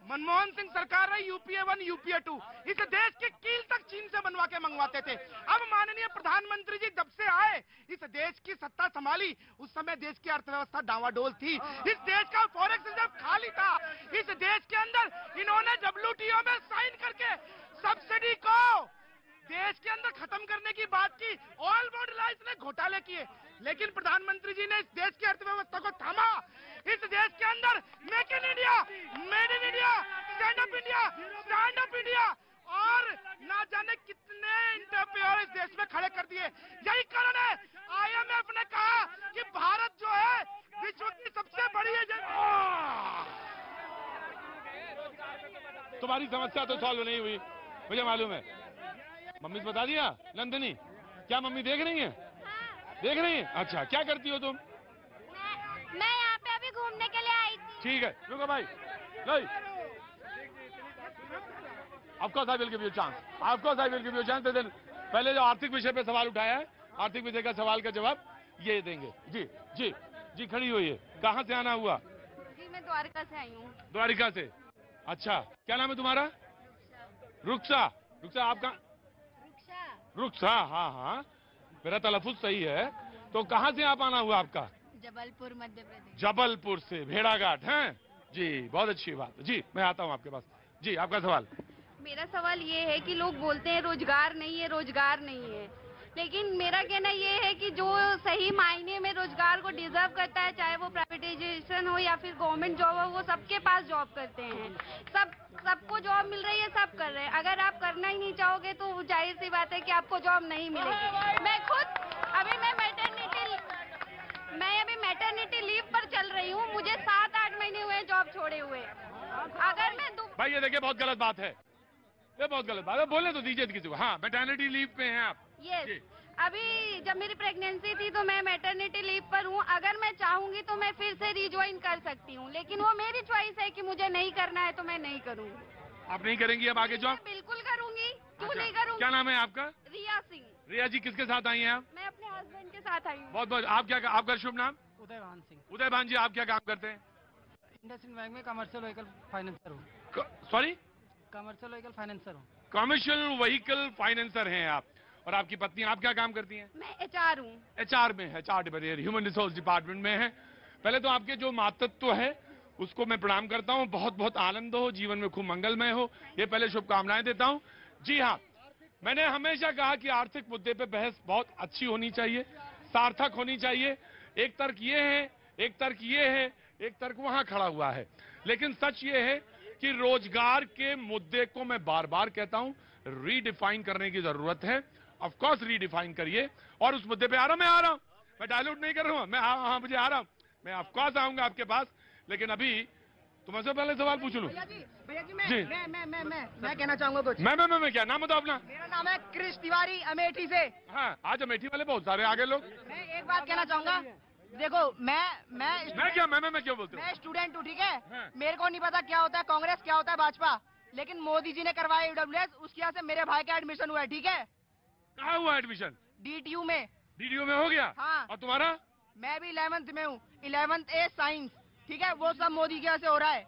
मनमोहन सिंह सरकार रही, यूपीए 1 यूपीए 2, इस देश की कील तक चीन से बनवा के मंगवाते थे। अब माननीय प्रधानमंत्री जी जब से आए, इस देश की सत्ता संभाली, उस समय देश की अर्थव्यवस्था डावाडोल थी, इस देश का फॉरेक्स रिजर्व खाली था। इस देश के अंदर इन्होंने WTO में साइन करके सब्सिडी को देश के अंदर खत्म करने की बात की, ऑल बोर्ड लाइस ने घोटाले किए, लेकिन प्रधानमंत्री जी ने इस देश की अर्थव्यवस्था को थामा। इस देश के अंदर make in India, made in India, stand up India और ना जाने कितने एंटरप्रेन्योर इस देश में खड़े कर दिए। यही कारण है IMF ने कहा कि भारत जो है विश्व की सबसे बड़ी तुम्हारी समस्या तो सॉल्व नहीं हुई, मुझे मालूम है। मम्मी से बता दिया? नंदिनी, क्या मम्मी देख रही हैं? देख रही हैं? अच्छा, क्या करती हो तुम? मैं यहाँ पे अभी घूमने के लिए आई थी। ठीक है, रुको भाई, of course I will give you chance. पहले जो आर्थिक विषय पे सवाल उठाया है, आर्थिक विषय का सवाल का जवाब ये देंगे। जी खड़ी हुई है। कहाँ से आना हुआ? जी, मैं द्वारका से आई हूँ। द्वारिका से। अच्छा, क्या नाम है तुम्हारा? रुक्सा। रुखसा आपका रुखसा, हाँ हाँ मेरा तलफुज सही है। तो कहाँ से आप आना हुआ आपका? जबलपुर मध्य प्रदेश। जबलपुर से भेड़ाघाट हैं जी, बहुत अच्छी बात जी। मैं आता हूँ आपके पास जी, आपका सवाल। मेरा सवाल ये है कि लोग बोलते हैं रोजगार नहीं है, रोजगार नहीं है, लेकिन मेरा कहना ये है कि जो सही मायने में रोजगार को डिजर्व करता है, चाहे वो प्राइवेटाइजेशन हो या फिर गवर्नमेंट जॉब हो, वो सबके पास जॉब करते हैं। सबको जॉब मिल रही है, सब कर रहे हैं। अगर आप करना ही नहीं चाहोगे तो जाहिर सी बात है कि आपको जॉब नहीं मिलेगी। मैं खुद अभी मैटरनिटी लीव पर चल रही हूँ, मुझे 7-8 महीने हुए जॉब छोड़े हुए। अगर मैं भाई ये देखिए बहुत गलत बात है, ये बहुत गलत बात है, बोलने तो दीजिए किसी को। हाँ मैटरनिटी लीव पे हैं आप? यस, अभी जब मेरी प्रेगनेंसी थी तो मैं मैटरनिटी लीव पर हूँ। अगर मैं चाहूंगी तो मैं फिर से रिज्वाइन कर सकती हूँ, लेकिन वो मेरी चॉइस है कि मुझे नहीं करना है तो मैं नहीं करूँगी। आप नहीं करेंगी अब आगे जॉब? बिल्कुल करूंगी, क्यों नहीं करूंगी। क्या नाम है आपका? रिया सिंह। रिया जी किसके साथ आई हैं आप? मैं अपने हस्बैंड के साथ आई हूँ। बहुत बहुत। आप क्या, आपका शुभ नाम? उदय भान सिंह। उदय भान जी, आप क्या काम करते हैं? इंडसइंड बैंक में कमर्शियल व्हीकल फाइनेंसर हूँ। सॉरी, कमर्शियल व्हीकल फाइनेंसर हूँ। कमर्शियल व्हीकल फाइनेंसर हैं आप। और आपकी पत्नी, आप क्या काम करती हैं? मैं HR हूँ। HR में है, HR department, human resource department में है। पहले तो आपके जो मातृत्व है उसको मैं प्रणाम करता हूँ, बहुत बहुत आनंद हो, जीवन में खूब मंगलमय हो, ये पहले शुभकामनाएं देता हूँ। जी हाँ, मैंने हमेशा कहा कि आर्थिक मुद्दे पे बहस बहुत अच्छी होनी चाहिए, सार्थक होनी चाहिए। एक तर्क ये है, एक तर्क ये है, एक तर्क वहां खड़ा हुआ है, लेकिन सच ये है कि रोजगार के मुद्दे को मैं बार बार कहता हूं, रीडिफाइन करने की जरूरत है। ऑफ कोर्स रीडिफाइन करिए, और उस मुद्दे पे आ रहा हूं, मैं डायलूट नहीं कर रहा हूं, मैं हाँ मुझे आ रहा हूं, मैं ऑफ कोर्स आऊंगा आपके पास। लेकिन अभी तुमसे पहले सवाल पूछ लूं। भैया जी मैं कहना चाहूंगा कुछ। मैं क्या नाम बताओ अपना? मेरा नाम है क्रिश तिवारी, अमेठी से। हाँ, आज अमेठी वाले बहुत सारे आगे लोग। मैं एक बात कहना चाहूंगा, देखो मैं क्यों बोलते हो? मैं स्टूडेंट हूँ, ठीक है। हाँ। मेरे को नहीं पता क्या होता है कांग्रेस, क्या होता है भाजपा, लेकिन मोदी जी ने करवाया EWS, उसकी वजह से मेरे भाई का एडमिशन हुआ है, ठीक है। कहाँ हुआ एडमिशन? DTU में। DTU में हो गया? हाँ। और तुम्हारा? मैं भी 11th में हूँ, 11th A साइंस, ठीक है। वो सब मोदी की वजह से हो रहा है।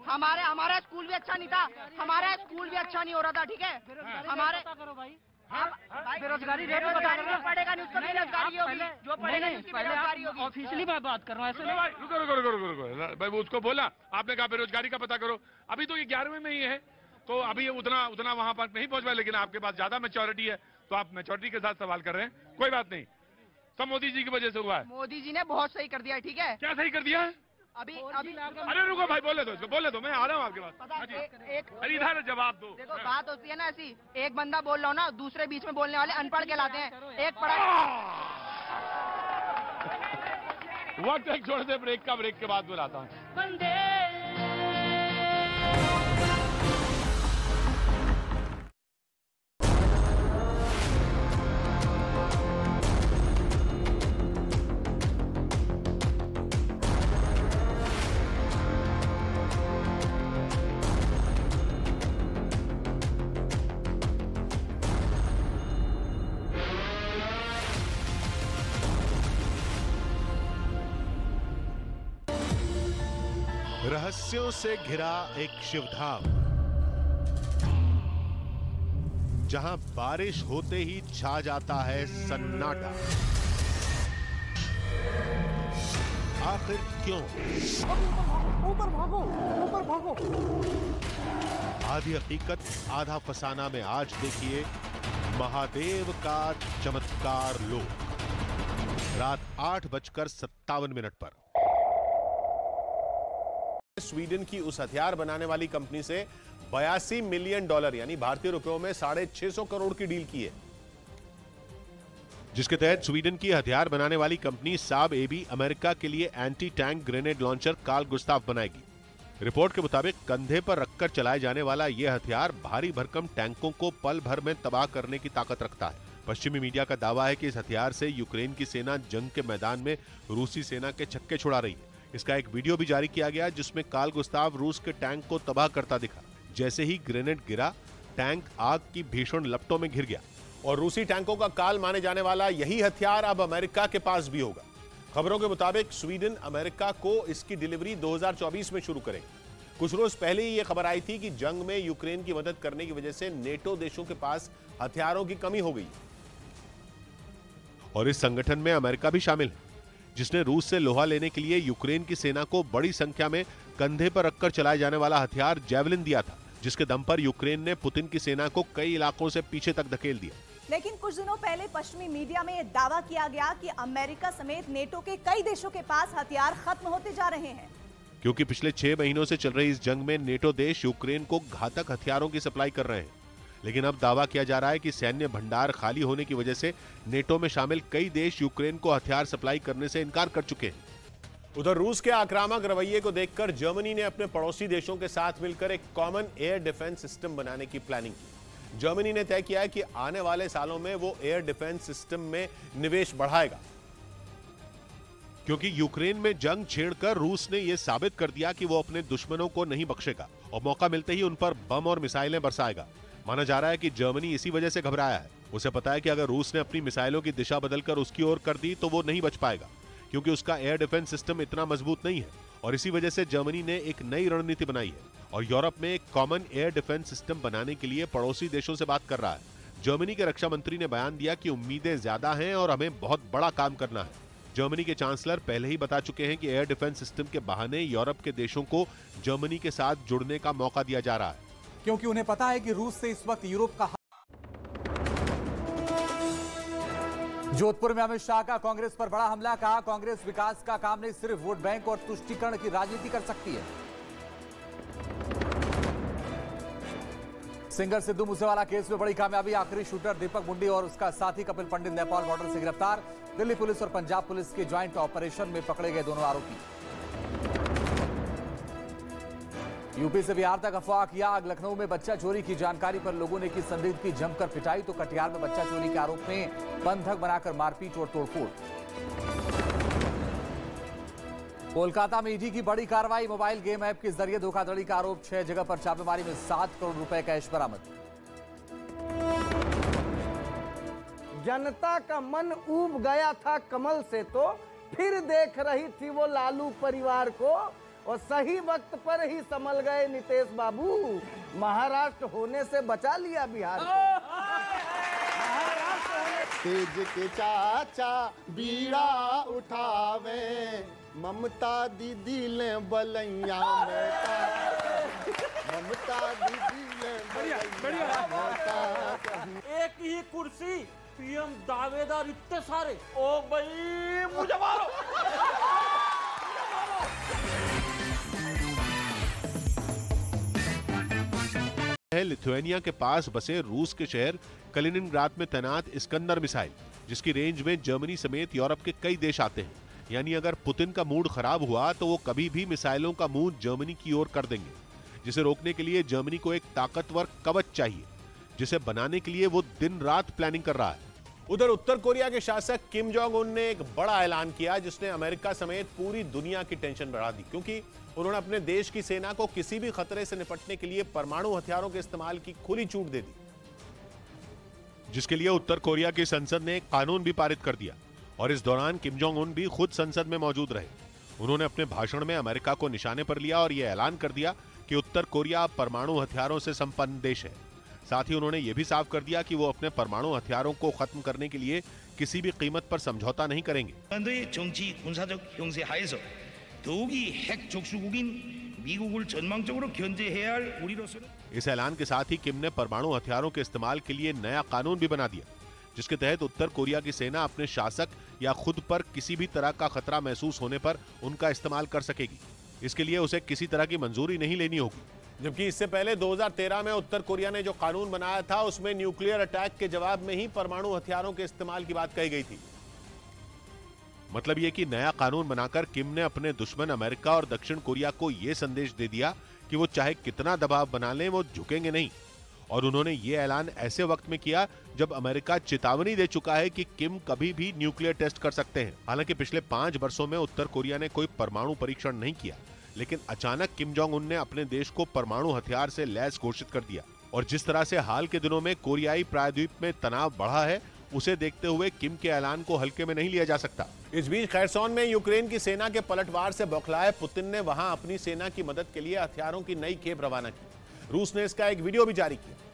हमारा स्कूल भी अच्छा नहीं था, हमारा स्कूल भी अच्छा नहीं हो रहा था, ठीक है। हमारे बेरोजगारी रेट पड़ेगा नहीं, उसको बेरोजगारी होगी, जो पढ़ेगा नहीं उसकी बेरोजगारी होगी। ऑफिशियली मैं बात कर रहा हूँ, ऐसे नहीं। रुको भाई, वो उसको बोला, आपने कहा बेरोजगारी का पता करो। अभी तो ये 11वें में ही है, तो अभी उतना वहां पर नहीं पहुंच पाया, लेकिन आपके पास ज्यादा मैच्योरिटी है, तो आप मैच्योरिटी के साथ सवाल कर रहे हैं। कोई बात नहीं, सब मोदी जी की वजह से हुआ है। मोदी जी ने बहुत सही कर दिया है, ठीक है। क्या सही कर दिया है? अभी अरे रुको भाई, बोले दो, मैं आ रहा हूँ आपके पास। अरे इधर जवाब दो। देखो बात होती है ना ऐसी, एक बंदा बोल रहा हो ना, दूसरे बीच में बोलने वाले अनपढ़ कहलाते हैं। एक पढ़ा वक्त एक छोटे से ब्रेक का, ब्रेक के बाद बुलाता हूँ। रहस्यों से घिरा एक शिवधाम, जहां बारिश होते ही छा जाता है सन्नाटा। आखिर क्यों? ऊपर भागो, ऊपर भागो। आधी हकीकत आधा फसाना में आज देखिए महादेव का चमत्कार लोक, रात 8:57 पर। स्वीडन की उस हथियार बनाने वाली कंपनी से $82 मिलियन यानी भारतीय रुपयों में 650 करोड़ की डील की है, जिसके तहत स्वीडन की हथियार बनाने वाली कंपनी साब एबी अमेरिका के लिए anti tank grenade launcher Carl Gustav बनाएगी। रिपोर्ट के मुताबिक कंधे पर रखकर चलाए जाने वाला यह हथियार भारी भरकम टैंकों को पल भर में तबाह करने की ताकत रखता है। पश्चिमी मीडिया का दावा है कि इस हथियार से यूक्रेन की सेना जंग के मैदान में रूसी सेना के छक्के छुड़ा रही है। इसका एक वीडियो भी जारी किया गया, जिसमें कार्ल गुस्ताव रूस के टैंक को तबाह करता दिखा। जैसे ही ग्रेनेड गिरा, टैंक आग की भीषण लपटों में घिर गया, और रूसी टैंकों का काल माने जाने वाला यही हथियार अब अमेरिका के पास भी होगा। खबरों के मुताबिक स्वीडन अमेरिका को इसकी डिलीवरी 2024 में शुरू करेगा। कुछ रोज पहले ही यह खबर आई थी कि जंग में यूक्रेन की मदद करने की वजह से नेटो देशों के पास हथियारों की कमी हो गई और इस संगठन में अमेरिका भी शामिल है, जिसने रूस से लोहा लेने के लिए यूक्रेन की सेना को बड़ी संख्या में कंधे पर रखकर चलाए जाने वाला हथियार जैवलिन दिया था, जिसके दम पर यूक्रेन ने पुतिन की सेना को कई इलाकों से पीछे तक धकेल दिया। लेकिन कुछ दिनों पहले पश्चिमी मीडिया में यह दावा किया गया कि अमेरिका समेत नेटो के कई देशों के पास हथियार खत्म होते जा रहे हैं, क्योंकि पिछले 6 महीनों से चल रही इस जंग में नेटो देश यूक्रेन को घातक हथियारों की सप्लाई कर रहे हैं। लेकिन अब दावा किया जा रहा है कि सैन्य भंडार खाली होने की वजह से नेटो में शामिल कई देश यूक्रेन को हथियार सप्लाई करने से इनकार कर चुके हैं। उधर रूस के आक्रामक रवैये को देखकर जर्मनी ने अपने पड़ोसी देशों के साथ मिलकर एक कॉमन एयर डिफेंस सिस्टम बनाने की प्लानिंग की। जर्मनी ने तय किया है कि आने वाले सालों में वो एयर डिफेंस सिस्टम में निवेश बढ़ाएगा, क्योंकि यूक्रेन में जंग छेड़कर रूस ने यह साबित कर दिया कि वो अपने दुश्मनों को नहीं बख्शेगा और मौका मिलते ही उन पर बम और मिसाइलें बरसाएगा। माना जा रहा है कि जर्मनी इसी वजह से घबराया है। उसे पता है कि अगर रूस ने अपनी मिसाइलों की दिशा बदलकर उसकी ओर कर दी तो वो नहीं बच पाएगा, क्योंकि उसका एयर डिफेंस सिस्टम इतना मजबूत नहीं है। और इसी वजह से जर्मनी ने एक नई रणनीति बनाई है और यूरोप में एक कॉमन एयर डिफेंस सिस्टम बनाने के लिए पड़ोसी देशों से बात कर रहा है। जर्मनी के रक्षा मंत्री ने बयान दिया कि उम्मीदें ज्यादा हैं और हमें बहुत बड़ा काम करना है। जर्मनी के चांसलर पहले ही बता चुके हैं कि एयर डिफेंस सिस्टम के बहाने यूरोप के देशों को जर्मनी के साथ जुड़ने का मौका दिया जा रहा है, क्योंकि उन्हें पता है कि रूस से इस वक्त यूरोप का। जोधपुर में अमित शाह का कांग्रेस पर बड़ा हमला, कहा कांग्रेस विकास का काम नहीं सिर्फ वोट बैंक और तुष्टीकरण की राजनीति कर सकती है। सिंगर सिद्धू मूसेवाला केस में बड़ी कामयाबी, आखिरी शूटर दीपक मुंडी और उसका साथी कपिल पंडित नेपाल बॉर्डर से गिरफ्तार। दिल्ली पुलिस और पंजाब पुलिस के ज्वाइंट ऑपरेशन में पकड़े गए दोनों आरोपी। यूपी से बिहार तक अफवाह की आग, लखनऊ में बच्चा चोरी की जानकारी पर लोगों ने की संदिग्ध की जमकर पिटाई, तो कटिहार में बच्चा चोरी के आरोप में बंधक बनाकर मारपीट और तोड़फोड़। कोलकाता में ईडी की बड़ी कार्रवाई, मोबाइल गेम ऐप के जरिए धोखाधड़ी का आरोप, 6 जगह पर छापेमारी में 7 करोड़ रुपए कैश बरामद। जनता का मन ऊब गया था कमल से, तो फिर देख रही थी वो लालू परिवार को, और सही वक्त पर ही संभल गए नीतीश बाबू। महाराष्ट्र होने से बचा लिया बिहार को। तेज के चाचा बीड़ा उठावे, ममता दीदी ले बलैया में, ममता दीदी ले बलैया में। एक ही कुर्सी, पीएम दावेदार इतने सारे, ओ भाई मुझे मारो। लिथुआनिया के पास बसे रूस के शहर कलिनिनग्राद में तैनात इस्कंदर मिसाइल, जिसकी रेंज में जर्मनी समेत यूरोप के कई देश आते हैं। यानी अगर पुतिन का मूड खराब हुआ तो वो कभी भी मिसाइलों का मुंह जर्मनी की ओर कर देंगे, जिसे रोकने के लिए जर्मनी को एक ताकतवर कवच चाहिए, जिसे बनाने के लिए वो दिन रात प्लानिंग कर रहा है। उधर उत्तर कोरिया के शासक किम जोंग उन ने एक बड़ा ऐलान किया, जिसने अमेरिका समेत पूरी दुनिया की टेंशन बढ़ा दी, क्योंकि उन्होंने अपने देश की सेना को किसी भी खतरे से निपटने के लिए परमाणु हथियारों के इस्तेमाल की खुली छूट दे दी, जिसके लिए उत्तर कोरिया की संसद ने एक कानून भी पारित कर दिया। और इस दौरान किम जोंग उन भी खुद संसद में मौजूद रहे। उन्होंने अपने भाषण में अमेरिका को निशाने पर लिया और यह ऐलान कर दिया कि उत्तर कोरिया परमाणु हथियारों से संपन्न देश है। साथ ही उन्होंने यह भी साफ कर दिया कि वो अपने परमाणु हथियारों को खत्म करने के लिए किसी भी कीमत पर समझौता नहीं करेंगे। इस ऐलान के साथ ही किम ने परमाणु हथियारों के इस्तेमाल के लिए नया कानून भी बना दिया, जिसके तहत उत्तर कोरिया की सेना अपने शासक या खुद पर किसी भी तरह का खतरा महसूस होने पर उनका इस्तेमाल कर सकेगी। इसके लिए उसे किसी तरह की मंजूरी नहीं लेनी होगी। जबकि इससे पहले 2013 में उत्तर कोरिया ने जो कानून बनाया था, उसमें न्यूक्लियर अटैक के जवाब में ही परमाणु हथियारों के इस्तेमाल की बात कही गई थी। मतलब ये कि नया कानून बनाकर किम ने अपने दुश्मन अमेरिका और दक्षिण कोरिया को यह संदेश दे दिया कि वो चाहे कितना दबाव बना लें, वो झुकेंगे नहीं। और उन्होंने ये ऐलान ऐसे वक्त में किया जब अमेरिका चेतावनी दे चुका है कि किम कभी भी न्यूक्लियर टेस्ट कर सकते हैं। हालांकि पिछले 5 वर्षों में उत्तर कोरिया ने कोई परमाणु परीक्षण नहीं किया, लेकिन अचानक किम जोंग उन ने अपने देश को परमाणु हथियार से लैस घोषित कर दिया। और जिस तरह से हाल के दिनों में कोरियाई प्रायद्वीप में तनाव बढ़ा है, उसे देखते हुए किम के ऐलान को हल्के में नहीं लिया जा सकता। इस बीच खैरसॉन में यूक्रेन की सेना के पलटवार से बौखलाए पुतिन ने वहां अपनी सेना की मदद के लिए हथियारों की नई खेप रवाना की। रूस ने इसका एक वीडियो भी जारी किया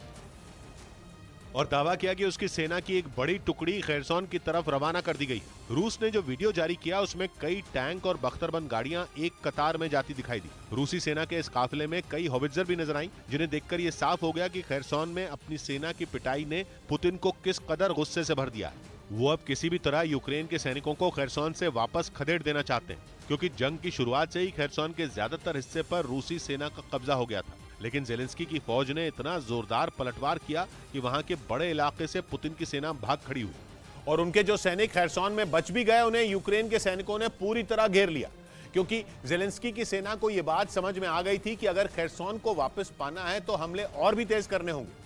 और दावा किया कि उसकी सेना की एक बड़ी टुकड़ी खैरसॉन की तरफ रवाना कर दी गई। रूस ने जो वीडियो जारी किया उसमें कई टैंक और बख्तरबंद गाड़ियां एक कतार में जाती दिखाई दी। रूसी सेना के इस काफिले में कई हॉवित्जर भी नजर आई, जिन्हें देखकर यह साफ हो गया कि खैरसॉन में अपनी सेना की पिटाई ने पुतिन को किस कदर गुस्से से भर दिया है। वो अब किसी भी तरह यूक्रेन के सैनिकों को खैरसॉन से वापस खदेड़ देना चाहते हैं, क्योंकि जंग की शुरुआत से ही खैरसॉन के ज्यादातर हिस्से पर रूसी सेना का कब्जा हो गया था। लेकिन ज़ेलेंस्की की फौज ने इतना जोरदार पलटवार किया कि वहां के बड़े इलाके से पुतिन की सेना भाग खड़ी हुई और उनके जो सैनिक खैरसॉन में बच भी गए उन्हें यूक्रेन के सैनिकों ने पूरी तरह घेर लिया, क्योंकि ज़ेलेंस्की की सेना को यह बात समझ में आ गई थी कि अगर खैरसॉन को वापस पाना है तो हमले और भी तेज करने होंगे,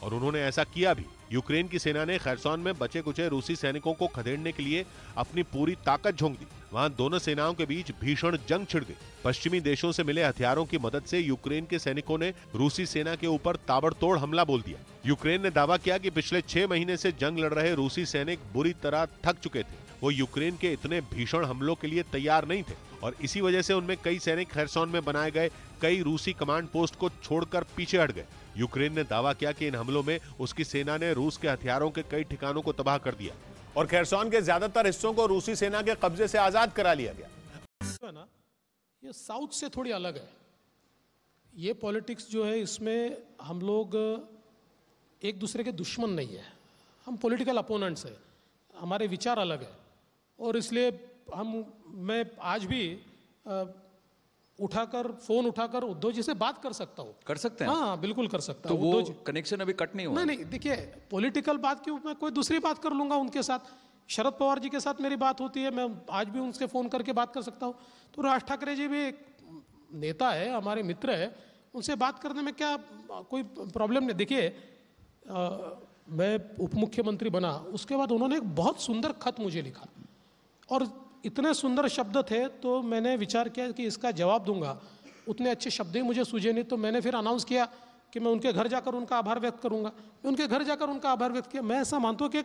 और उन्होंने ऐसा किया भी। यूक्रेन की सेना ने खैरसॉन में बचे कुचे रूसी सैनिकों को खदेड़ने के लिए अपनी पूरी ताकत झोंक दी। वहां दोनों सेनाओं के बीच भीषण जंग छिड़ गई। पश्चिमी देशों से मिले हथियारों की मदद से यूक्रेन के सैनिकों ने रूसी सेना के ऊपर ताबड़तोड़ हमला बोल दिया। यूक्रेन ने दावा किया कि पिछले 6 महीने से जंग लड़ रहे रूसी सैनिक बुरी तरह थक चुके थे। वो यूक्रेन के इतने भीषण हमलों के लिए तैयार नहीं थे और इसी वजह से उनमें कई सैनिक खैरसॉन में बनाए गए कई रूसी कमांड पोस्ट को छोड़कर पीछे हट गए। यूक्रेन ने दावा किया कि इन हमलों में उसकी सेना ने रूस के हथियारों के कई ठिकानों को तबाह कर दिया और खैरसॉन के ज्यादातर हिस्सों को रूसी सेना के कब्जे से आजाद करा लिया गया। ना, ये साउथ से थोड़ी अलग है। ये पॉलिटिक्स जो है इसमें हम लोग एक दूसरे के दुश्मन नहीं है, हम पॉलिटिकल अपोनेंट्स हैं, हमारे विचार अलग है और इसलिए मैं आज भी फोन उठाकर उद्धव जी से बात कर सकता हूँ। कर सकते हैं? हाँ बिल्कुल कर सकता हूँ। तो वो कनेक्शन अभी कट नहीं हुआ? नहीं, देखिए पॉलिटिकल बात क्यों, मैं कोई दूसरी बात कर लूंगा उनके साथ। शरद पवार जी के साथ मेरी बात होती है, मैं आज भी उनसे फोन करके बात कर सकता हूँ। तो राज ठाकरे जी भी एक नेता है, हमारे मित्र है, उनसे बात करने में क्या कोई प्रॉब्लम नहीं। देखिए मैं उप मुख्यमंत्री बना, उसके बाद उन्होंने एक बहुत सुंदर खत मुझे लिखा और इतने सुंदर शब्द थे तो मैंने विचार किया कि इसका जवाब दूंगा। उतने अच्छे शब्द ही मुझे सूझे नहीं, तो मैंने फिर अनाउंस किया कि मैं उनके घर जाकर उनका आभार व्यक्त करूंगा। मैं उनके घर जाकर उनका आभार व्यक्त किया। मैं ऐसा मानता हूँ कि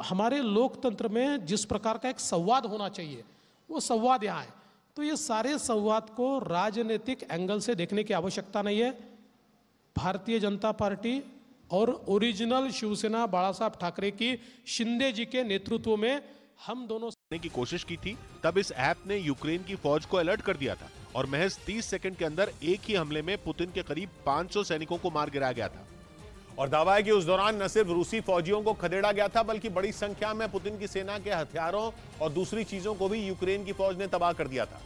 हमारे लोकतंत्र में जिस प्रकार का एक संवाद होना चाहिए वो संवाद यहाँ है। तो ये सारे संवाद को राजनीतिक एंगल से देखने की आवश्यकता नहीं है। भारतीय जनता पार्टी और ओरिजिनल शिवसेना बाला साहब ठाकरे की शिंदे जी के नेतृत्व में हम दोनों की कोशिश की थी, तब इस ऐप ने यूक्रेन की फौज को अलर्ट कर दिया था और महज 30 सेकंड के अंदर एक ही हमले में पुतिन के करीब 500 सैनिकों को मार गिराया गया था। और दावा है कि उस दौरान न सिर्फ रूसी फौजियों को खदेड़ा गया था बल्कि बड़ी संख्या में पुतिन की सेना के हथियारों और दूसरी चीजों को भी यूक्रेन की फौज ने तबाह कर दिया था।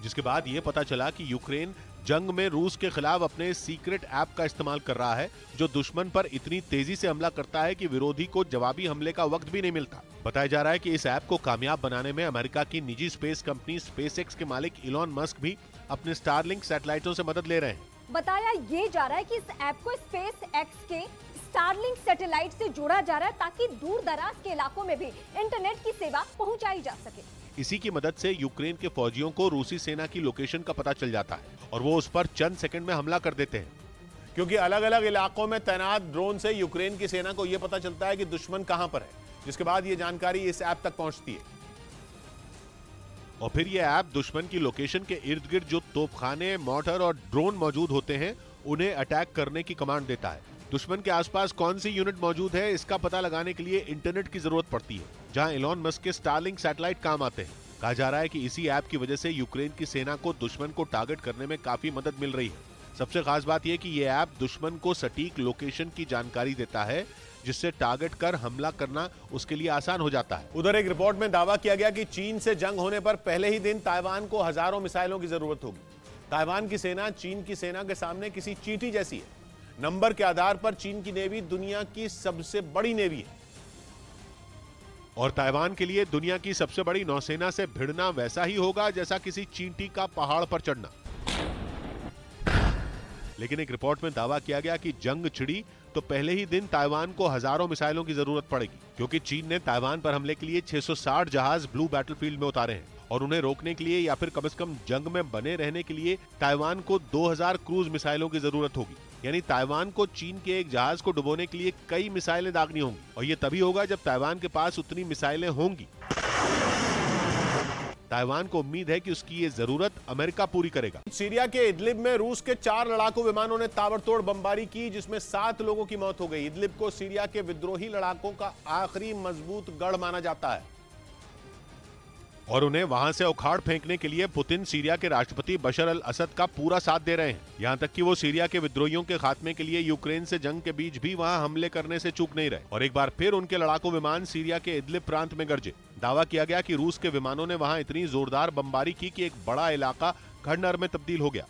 जिसके बाद यह पता चला कि यूक्रेन जंग में रूस के खिलाफ अपने सीक्रेट ऐप का इस्तेमाल कर रहा है, जो दुश्मन पर इतनी तेजी से हमला करता है कि विरोधी को जवाबी हमले का वक्त भी नहीं मिलता। बताया जा रहा है कि इस ऐप को कामयाब बनाने में अमेरिका की निजी स्पेस कंपनी स्पेसएक्स के मालिक इलॉन मस्क भी अपने स्टारलिंक सैटेलाइटों से मदद ले रहे हैं। बताया ये जा रहा है कि इस ऐप को स्पेसएक्स के स्टारलिंक सैटेलाइट से जोड़ा जा रहा है ताकि दूर दराज के इलाकों में भी इंटरनेट की सेवा पहुंचाई जा सके। इसी की मदद से यूक्रेन के फौजियों को रूसी सेना की लोकेशन का पता चल जाता है और वो उस पर चंद सेकंड में हमला कर देते हैं, क्योंकि अलग अलग इलाकों में तैनात ड्रोन से यूक्रेन की सेना को यह पता चलता है कि दुश्मन कहां पर है, जिसके बाद ये जानकारी इस ऐप तक पहुंचती है और फिर ये ऐप दुश्मन की लोकेशन के इर्द गिर्द जो तोपखाने, मोर्टर और ड्रोन मौजूद होते हैं उन्हें अटैक करने की कमांड देता है। दुश्मन के आसपास कौन सी यूनिट मौजूद है इसका पता लगाने के लिए इंटरनेट की जरूरत पड़ती है, जहां इलॉन मस्क के स्टारलिंक सैटेलाइट काम आते हैं। कहा जा रहा है कि इसी ऐप की वजह से यूक्रेन की सेना को दुश्मन को टारगेट करने में काफी मदद मिल रही है। सबसे खास बात यह कि यह ऐप दुश्मन को सटीक लोकेशन की जानकारी देता है, जिससे टारगेट कर हमला करना उसके लिए आसान हो जाता है। उधर एक रिपोर्ट में दावा किया गया कि चीन से जंग होने पर पहले ही दिन ताइवान को हजारों मिसाइलों की जरूरत होगी। ताइवान की सेना चीन की सेना के सामने किसी चींटी जैसी है। नंबर के आधार पर चीन की नेवी दुनिया की सबसे बड़ी नेवी है और ताइवान के लिए दुनिया की सबसे बड़ी नौसेना से भिड़ना वैसा ही होगा जैसा किसी चींटी का पहाड़ पर चढ़ना। लेकिन एक रिपोर्ट में दावा किया गया कि जंग छिड़ी तो पहले ही दिन ताइवान को हजारों मिसाइलों की जरूरत पड़ेगी, क्योंकि चीन ने ताइवान पर हमले के लिए 660 जहाज ब्लू बैटलफील्ड में उतारे हैं और उन्हें रोकने के लिए या फिर कम से कम जंग में बने रहने के लिए ताइवान को 2000 क्रूज मिसाइलों की जरूरत होगी। यानी ताइवान को चीन के एक जहाज को डुबोने के लिए कई मिसाइलें दागनी होंगी, और ये तभी होगा जब ताइवान के पास उतनी मिसाइलें होंगी। ताइवान को उम्मीद है कि उसकी ये जरूरत अमेरिका पूरी करेगा। सीरिया के इदलिब में रूस के 4 लड़ाकू विमानों ने ताबड़तोड़ बमबारी की, जिसमें 7 लोगों की मौत हो गई। इदलिब को सीरिया के विद्रोही लड़ाकों का आखिरी मजबूत गढ़ माना जाता है और उन्हें वहां से उखाड़ फेंकने के लिए पुतिन सीरिया के राष्ट्रपति बशर अल असद का पूरा साथ दे रहे हैं। यहां तक कि वो सीरिया के विद्रोहियों के खात्मे के लिए यूक्रेन से जंग के बीच भी वहां हमले करने से चूक नहीं रहे। और एक बार फिर उनके लड़ाकू विमान सीरिया के इदलिब प्रांत में गरजे। दावा किया गया कि रूस के विमानों ने वहां इतनी जोरदार बमबारी की कि एक बड़ा इलाका खंडहर में तब्दील हो गया।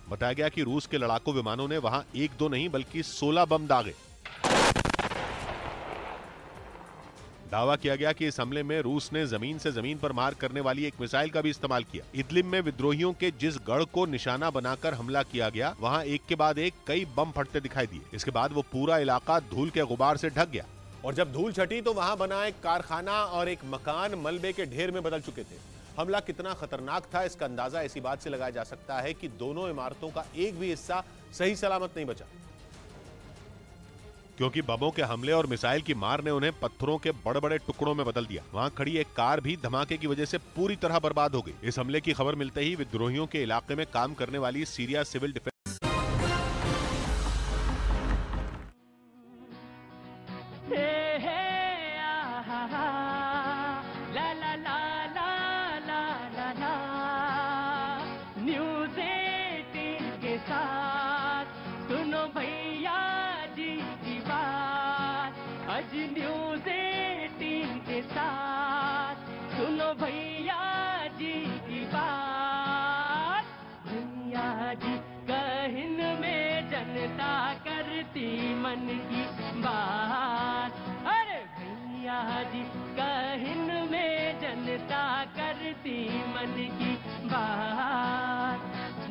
बताया गया कि रूस के लड़ाकू विमानों ने वहां 1-2 नहीं बल्कि 16 बम दागे। दावा किया गया कि इस हमले में रूस ने जमीन से जमीन पर मार करने वाली एक मिसाइल का भी इस्तेमाल किया। इदलिब में विद्रोहियों के जिस गढ़ को निशाना बनाकर हमला किया गया, वहां एक के बाद एक कई बम फटते दिखाई दिए। इसके बाद वो पूरा इलाका धूल के गुबार से ढक गया और जब धूल छटी तो वहां बना एक कारखाना और एक मकान मलबे के ढेर में बदल चुके थे। हमला कितना खतरनाक था इसका अंदाजा इसी बात से लगाया जा सकता है कि दोनों इमारतों का एक भी हिस्सा सही सलामत नहीं बचा, क्योंकि बमों के हमले और मिसाइल की मार ने उन्हें पत्थरों के बड़े बड़े टुकड़ों में बदल दिया। वहां खड़ी एक कार भी धमाके की वजह से पूरी तरह बर्बाद हो गई। इस हमले की खबर मिलते ही विद्रोहियों के इलाके में काम करने वाली सीरिया सिविल डिफेंस न्यूज़ 18 के साथ सुनो भैया जी की बात। भैया जी कहन में जनता करती मन की बात। अरे भैया जी कहन में जनता करती मन की बात।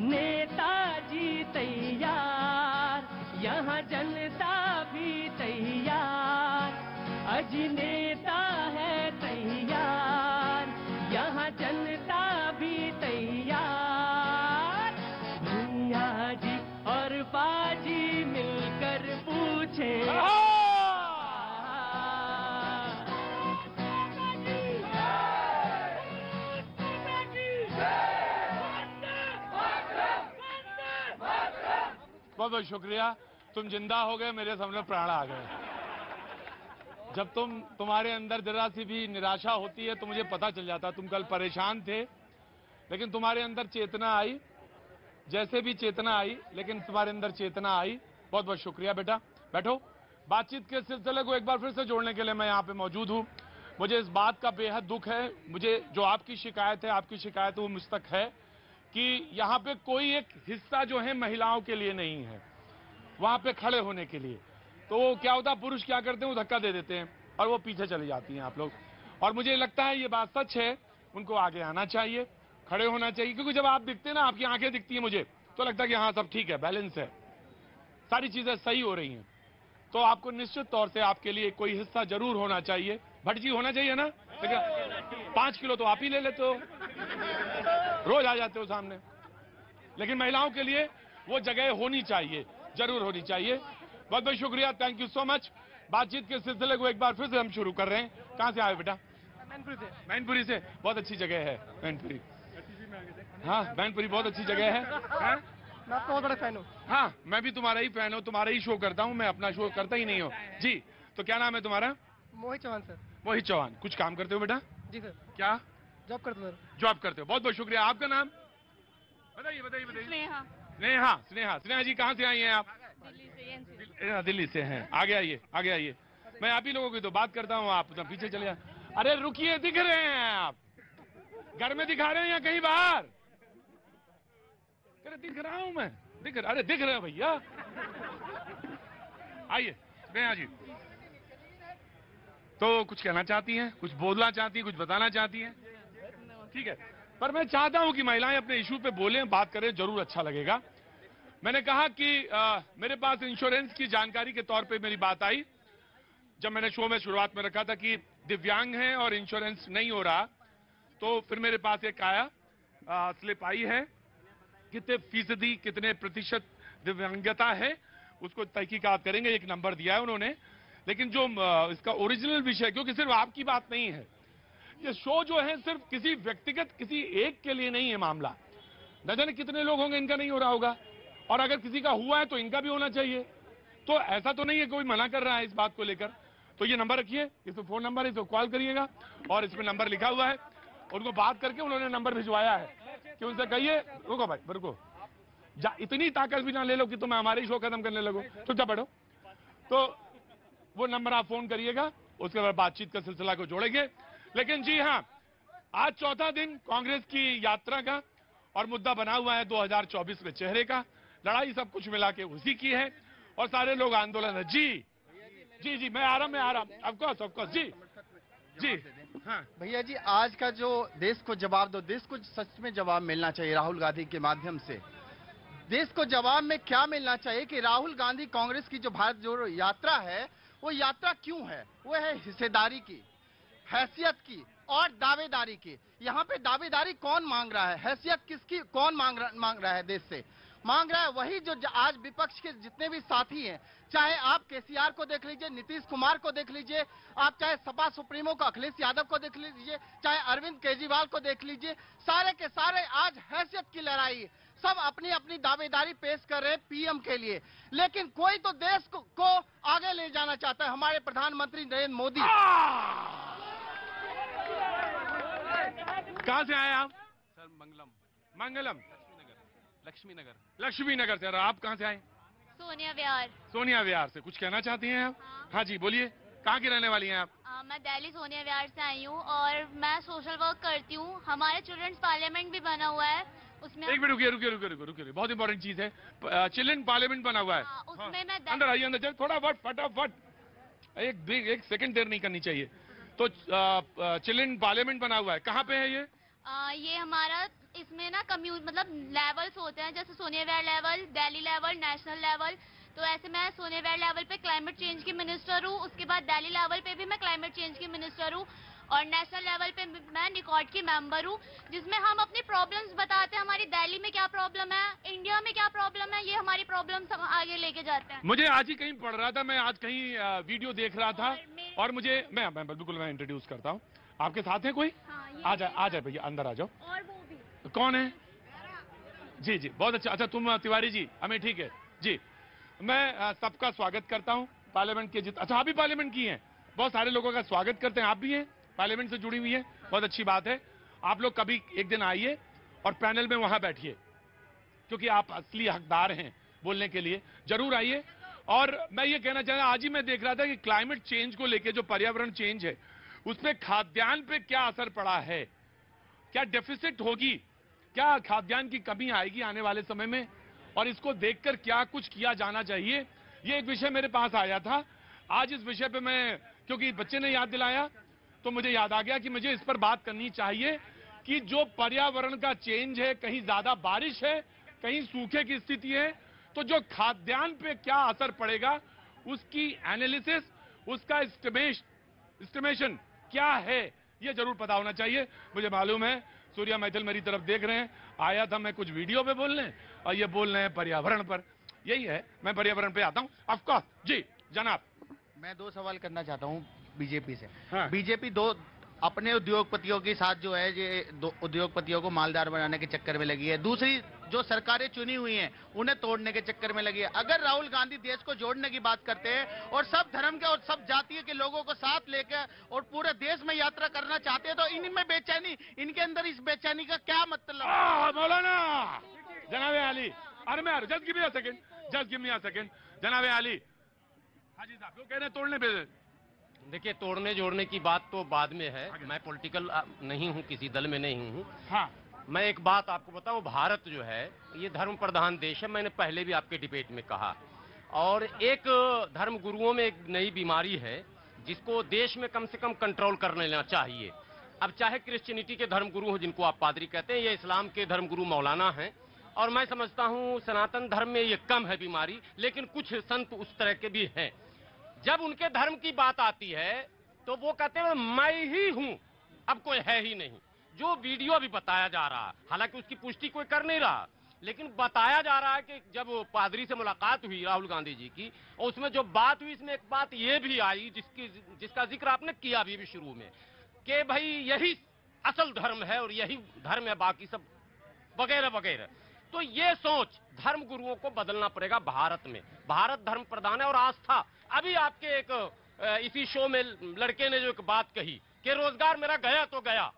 नेताजी तैयार, यहाँ जनता भी तैयार। अज नेता है तैयार, यहाँ जनता भी तैयार। भैया जी और बाजी मिलकर पूछे बहुत बहुत शुक्रिया। तुम जिंदा हो गए, मेरे सामने प्राण आ गए। जब तुम्हारे अंदर जरा सी भी निराशा होती है तो मुझे पता चल जाता। तुम कल परेशान थे लेकिन तुम्हारे अंदर चेतना आई, जैसे भी चेतना आई लेकिन तुम्हारे अंदर चेतना आई। बहुत बहुत शुक्रिया बेटा। बैठो। बातचीत के सिलसिले को एक बार फिर से जोड़ने के लिए मैं यहाँ पे मौजूद हूँ। मुझे इस बात का बेहद दुख है, मुझे जो आपकी शिकायत है, आपकी शिकायत वो मुझ तक है कि यहाँ पे कोई एक हिस्सा जो है महिलाओं के लिए नहीं है वहां पे खड़े होने के लिए। तो क्या होता, पुरुष क्या करते हैं, वो धक्का दे देते हैं और वो पीछे चली जाती हैं आप लोग। और मुझे लगता है ये बात सच है, उनको आगे आना चाहिए, खड़े होना चाहिए। क्योंकि जब आप दिखते हैं ना, आपकी आंखें दिखती हैं मुझे, तो लगता है कि हाँ सब ठीक है, बैलेंस है, सारी चीजें सही हो रही हैं। तो आपको निश्चित तौर से आपके लिए कोई हिस्सा जरूर होना चाहिए। भट्ट जी होना चाहिए ना, 5 किलो तो आप ही ले लेते हो, रोज आ जाते हो सामने। लेकिन महिलाओं के लिए वो जगह होनी चाहिए, जरूर होनी चाहिए। बहुत बहुत शुक्रिया, थैंक यू सो मच। बातचीत के सिलसिले को एक बार फिर से हम शुरू कर रहे हैं। कहाँ से आए बेटा? मैनपुरी से। बहुत अच्छी जगह है मैनपुरी। हाँ मैनपुरी बहुत अच्छी जगह है। मैं आपका बहुत बड़ा फैन हूँ। हाँ मैं भी तुम्हारा ही फैन हूँ, तुम्हारा ही शो करता हूँ, मैं अपना शो करता ही नहीं हूँ जी। तो क्या नाम है तुम्हारा? मोहित चौहान सर। मोहित चौहान। कुछ काम करते हो बेटा? जी सर। क्या जॉब करते हो? जॉब करते हो। बहुत बहुत शुक्रिया। आपका नाम बताइए? बताइए बताइए। स्नेहा। स्नेहा। स्नेहा। स्नेहा जी कहाँ से आई हैं आप? दिल्ली से हैं। आगे आइए, आगे आइए। मैं आप ही लोगों की तो बात करता हूँ, आप तो पीछे चले जाए। अरे रुकिए, दिख रहे हैं आप? घर में दिखा रहे हैं या कहीं बाहर? अरे दिख रहा हूं मैं, अरे दिख रहे हैं भैया। आइए स्नेहा जी। तो कुछ कहना चाहती हैं, कुछ बोलना चाहती हैं, कुछ बताना चाहती हैं? ठीक है, पर मैं चाहता हूं कि महिलाएं अपने इशू पे बोलें, बात करें, जरूर अच्छा लगेगा। मैंने कहा कि मेरे पास इंश्योरेंस की जानकारी के तौर पे मेरी बात आई जब मैंने शो में शुरुआत में रखा था कि दिव्यांग हैं और इंश्योरेंस नहीं हो रहा। तो फिर मेरे पास एक आया, स्लिप आई है कितने फीसदी, कितने प्रतिशत दिव्यांगता है, उसको तहकीकात करेंगे। एक नंबर दिया है उन्होंने, लेकिन जो इसका ओरिजिनल विषय, क्योंकि सिर्फ आपकी बात नहीं है, ये शो जो है सिर्फ किसी व्यक्तिगत, किसी एक के लिए नहीं है मामला। न जाने कितने लोग होंगे इनका नहीं हो रहा होगा, और अगर किसी का हुआ है तो इनका भी होना चाहिए। तो ऐसा तो नहीं है कोई मना कर रहा है इस बात को लेकर। तो ये नंबर रखिए, इसमें फोन नंबर है, इसको कॉल करिएगा, और इसमें नंबर लिखा हुआ है। उनको बात करके उन्होंने नंबर भिजवाया है कि उनसे कहिए, रुको भाई रुको, इतनी ताकत भी ना ले लो कि तुम हमारे ही शो खत्म करने लगो, तो क्या बैठो। तो वो नंबर आप फोन करिएगा, उसके बाद बातचीत का सिलसिला को जोड़ेंगे। लेकिन जी हाँ, आज चौथा दिन कांग्रेस की यात्रा का, और मुद्दा बना हुआ है 2024 में चेहरे का। लड़ाई सब कुछ मिला के उसी की है, और सारे लोग आंदोलन है। जी जी जी, मैं आ रहा हूं, ऑफकोर्स जी जी। हाँ भैया जी, आज का जो देश को जवाब दो, देश को सच में जवाब मिलना चाहिए राहुल गांधी के माध्यम से। देश को जवाब में क्या मिलना चाहिए कि राहुल गांधी कांग्रेस की जो भारत जोड़ो यात्रा है, वो यात्रा क्यों है? वो है हिस्सेदारी की, हैसियत की और दावेदारी की। यहाँ पे दावेदारी कौन मांग रहा है, हैसियत किसकी कौन मांग रहा है? देश से मांग रहा है वही जो आज विपक्ष के जितने भी साथी हैं, चाहे आप केसीआर को देख लीजिए, नीतीश कुमार को देख लीजिए, आप चाहे सपा सुप्रीमो को अखिलेश यादव को देख लीजिए, चाहे अरविंद केजरीवाल को देख लीजिए, सारे के सारे आज हैसियत की लड़ाई, सब अपनी अपनी दावेदारी पेश कर रहे हैं पीएम के लिए। लेकिन कोई तो देश को आगे ले जाना चाहता है, हमारे प्रधानमंत्री नरेंद्र मोदी। कहां से आए आप? सर मंगलम लक्ष्मी नगर। लक्ष्मी नगर से। आप कहां से आए? सोनिया विहार। सोनिया विहार से। कुछ कहना चाहती हैं आप? हाँ जी बोलिए, कहाँ की रहने वाली हैं आप? मैं दिल्ली सोनिया विहार से आई हूँ और मैं सोशल वर्क करती हूँ। हमारे चिल्ड्रंस पार्लियामेंट भी बना हुआ है, उसमें एक मिनट रुकिए, बहुत इंपॉर्टेंट चीज है। चिल्ड्रन पार्लियामेंट बना हुआ है, उसमें मैं अंदर आइए, अंदर थोड़ा फटाफट, एक सेकंड देर नहीं करनी चाहिए। तो चिल्ड्रन पार्लियामेंट बना हुआ है, कहाँ पे है ये? ये हमारा इसमें ना मतलब लेवल्स होते हैं, जैसे Sonia Vihar level, Delhi level, national level. तो ऐसे मैं सोनिया विहार लेवल पे क्लाइमेट चेंज की मिनिस्टर हूँ, उसके बाद दिल्ली लेवल पे भी मैं क्लाइमेट चेंज की मिनिस्टर हूँ, और नेशनल लेवल पे मैं निकॉट की मेंबर हूँ, जिसमें हम अपनी प्रॉब्लम्स बताते हैं। हमारी दिल्ली में क्या प्रॉब्लम है, इंडिया में क्या प्रॉब्लम है, ये हमारी प्रॉब्लम्स हम आगे लेके जाते हैं। मुझे आज ही कहीं पढ़ रहा था, मैं आज कहीं वीडियो देख रहा था, और मुझे मैं बिल्कुल मैं इंट्रोड्यूस करता हूँ। आपके साथ है कोई? आ जाए भैया, अंदर आ जाओ। और वो भी कौन है? जी जी, बहुत अच्छा, तुम तिवारी जी, हमें ठीक है जी। मैं सबका स्वागत करता हूं पार्लियामेंट के। अच्छा, आप भी पार्लियामेंट की हैं? बहुत सारे लोगों का स्वागत करते हैं। आप भी हैं पार्लियामेंट से जुड़ी हुई है, बहुत अच्छी बात है। आप लोग कभी एक दिन आइए और पैनल में वहां बैठिए, क्योंकि आप असली हकदार हैं बोलने के लिए, जरूर आइए। और मैं ये कहना चाह रहा, आज ही मैं देख रहा था कि क्लाइमेट चेंज को लेकर, जो पर्यावरण चेंज है, उसपे खाद्यान्न पे क्या असर पड़ा है, क्या डेफिसिट होगी, क्या खाद्यान्न की कमी आएगी आने वाले समय में, और इसको देखकर क्या कुछ किया जाना चाहिए। ये एक विषय मेरे पास आया था। आज इस विषय पे मैं, क्योंकि बच्चे ने याद दिलाया, तो मुझे याद आ गया कि मुझे इस पर बात करनी चाहिए कि जो पर्यावरण का चेंज है, कहीं ज्यादा बारिश है, कहीं सूखे की स्थिति है, तो जो खाद्यान्न पे क्या असर पड़ेगा, उसकी एनालिसिस, उसका एस्टिमेशन क्या है, ये जरूर पता होना चाहिए। मुझे मालूम है सूर्या मैथिल मेरी तरफ देख रहे हैं, आया था मैं कुछ वीडियो पे बोलने, और ये बोल रहे हैं पर्यावरण पर। यही है, मैं पर्यावरण पे आता हूँ। ऑफकोर्स जी जनाब। मैं दो सवाल करना चाहता हूँ बीजेपी से। हाँ। बीजेपी दो अपने उद्योगपतियों के साथ जो है, ये उद्योगपतियों को मालदार बनाने के चक्कर में लगी है। दूसरी, जो सरकारें चुनी हुई हैं उन्हें तोड़ने के चक्कर में लगी है। अगर राहुल गांधी देश को जोड़ने की बात करते हैं और सब धर्म के और सब जातीय के लोगों को साथ लेकर और पूरे देश में यात्रा करना चाहते हैं, तो इनमें बेचैनी, इनके अंदर इस बेचैनी का क्या मतलब? मौलाना जनाब आली, अरे मैं just give me a second जनाब आली। हाजी साहब वो कह रहे हैं तोड़ने पे। देखिए, तोड़ने जोड़ने की बात तो बाद में है, मैं पॉलिटिकल नहीं हूँ, किसी दल में नहीं हूँ। हाँ। मैं एक बात आपको बताऊं, भारत जो है ये धर्म प्रधान देश है, मैंने पहले भी आपके डिबेट में कहा। और एक धर्म गुरुओं में एक नई बीमारी है जिसको देश में कम से कम कंट्रोल कर लेना चाहिए। अब चाहे क्रिश्चियनिटी के धर्म गुरु हो, जिनको आप पादरी कहते हैं, या इस्लाम के धर्म गुरु मौलाना हैं, और मैं समझता हूं सनातन धर्म में ये कम है बीमारी, लेकिन कुछ संत उस तरह के भी हैं। जब उनके धर्म की बात आती है तो वो कहते हैं मैं ही हूं, अब कोई है ही नहीं। जो वीडियो भी बताया जा रहा, हालांकि उसकी पुष्टि कोई कर नहीं रहा, लेकिन बताया जा रहा है कि जब पादरी से मुलाकात हुई राहुल गांधी जी की, और उसमें जो बात हुई, इसमें एक बात ये भी आई जिसका जिक्र आपने किया भी शुरू में, कि भाई यही असल धर्म है और यही धर्म है, बाकी सब वगैरह वगैरह। तो ये सोच धर्म गुरुओं को बदलना पड़ेगा भारत में। भारत धर्म प्रधान है और आस्था। अभी आपके एक इसी शो में लड़के ने जो एक बात कही कि रोजगार मेरा गया तो गया,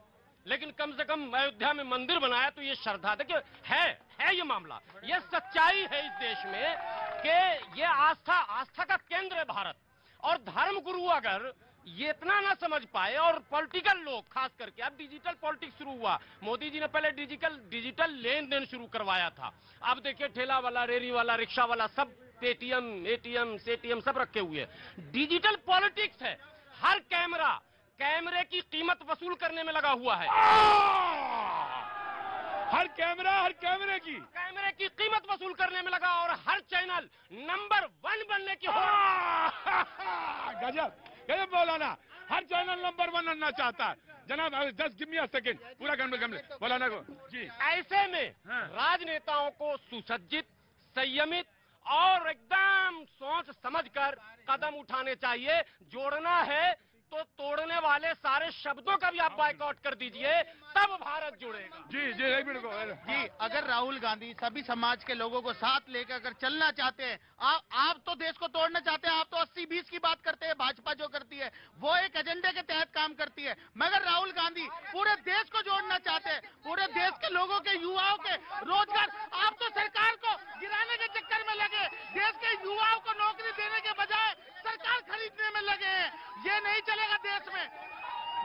लेकिन कम से कम अयोध्या में मंदिर बनाया तो ये श्रद्धा। देखिए है ये मामला, ये सच्चाई है इस देश में कि ये आस्था का केंद्र है भारत। और धर्म गुरु अगर ये इतना ना समझ पाए, और पॉलिटिकल लोग खास करके, अब डिजिटल पॉलिटिक्स शुरू हुआ। मोदी जी ने पहले डिजिटल लेन देन शुरू करवाया था। अब देखिए ठेला वाला, रेहड़ी वाला, रिक्शा वाला सब पेटीएम, एटीएम, सेटीएम सब रखे हुए हैं। डिजिटल पॉलिटिक्स है। हर कैमरे की कीमत वसूल करने में लगा हुआ है। हर कैमरे की कीमत वसूल करने में लगा, और हर चैनल नंबर 1 बनने की हो। गजब मौलाना, हर चैनल नंबर 1 बनना चाहता है। जनाब 10 गिव मी अ सेकंड, पूरा गमले मौलाना को जी। ऐसे में राजनेताओं को सुसज्जित, संयमित और एकदम सोच समझकर कदम उठाने चाहिए। जोड़ना है तो तोड़ने वाले सारे शब्दों का भी आप बायकॉट कर दीजिए, तब भारत जुड़ेगा। जी एक मिनट को जी, अगर राहुल गांधी सभी समाज के लोगों को साथ लेकर अगर चलना चाहते हैं, आप तो देश को तोड़ना चाहते हैं। आप तो 80-20 की बात करते हैं। भाजपा जो करती है वो एक एजेंडे के तहत काम करती है, मगर राहुल गांधी पूरे देश को जोड़ना चाहते हैं, पूरे देश के लोगों के, युवाओं के रोजगार। आप तो सरकार को गिराने के चक्कर में लगे, देश के युवाओं को नौकरी देने के बजाय सरकार खरीदने में लगे हैं। ये नहीं चलेगा देश में।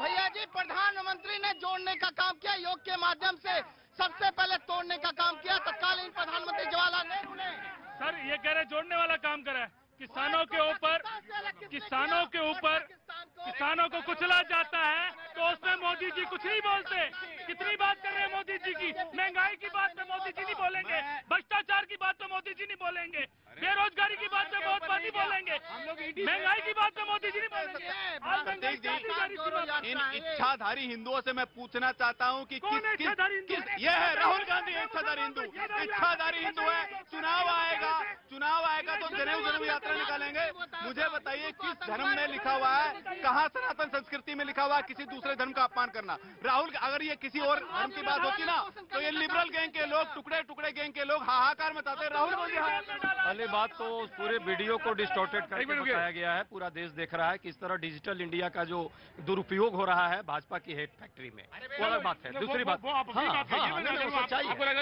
भैया जी, प्रधानमंत्री ने जोड़ने का काम किया, योग के माध्यम से सबसे पहले तोड़ने का काम किया तत्कालीन प्रधानमंत्री जवाहरलाल नेहरू ने। सर ये कह रहे जोड़ने वाला काम करा है। किसानों को कुचला जाता है तो उसमें मोदी जी कुछ नहीं बोलते। कितनी बात कर रहे हैं मोदी जी की। महंगाई की बात पे मोदी जी नहीं बोलेंगे, भ्रष्टाचार की बात पे मोदी जी नहीं बोलेंगे, बेरोजगारी की बात पे बहुत बात नहीं बोलेंगे, महंगाई की बात पे मोदी जी नहीं बोलेंगे। इन इच्छाधारी हिंदुओं से मैं पूछना चाहता हूं कि ये है राहुल गांधी इच्छाधारी हिंदू है। चुनाव आएगा तो जनेऊ यात्रा निकालेंगे। मुझे बताइए किस धर्म में लिखा हुआ है, कहाँ सनातन संस्कृति में लिखा हुआ है किसी दूसरे धर्म का अपमान करना। राहुल, अगर ये किसी और धर्म की बात होती ना तो ये लिबरल गैंग के लोग, टुकड़े गैंग के लोग हाहाकार मचाते। राहुल पहली बात तो पूरे वीडियो को डिस्टॉर्टेड करके बताया गया है। पूरा देश देख रहा है किस तरह डिजिटल इंडिया का जो दुरुपयोग हो रहा है भाजपा की हेट फैक्ट्री में। वो अलग बात है। दूसरी बात,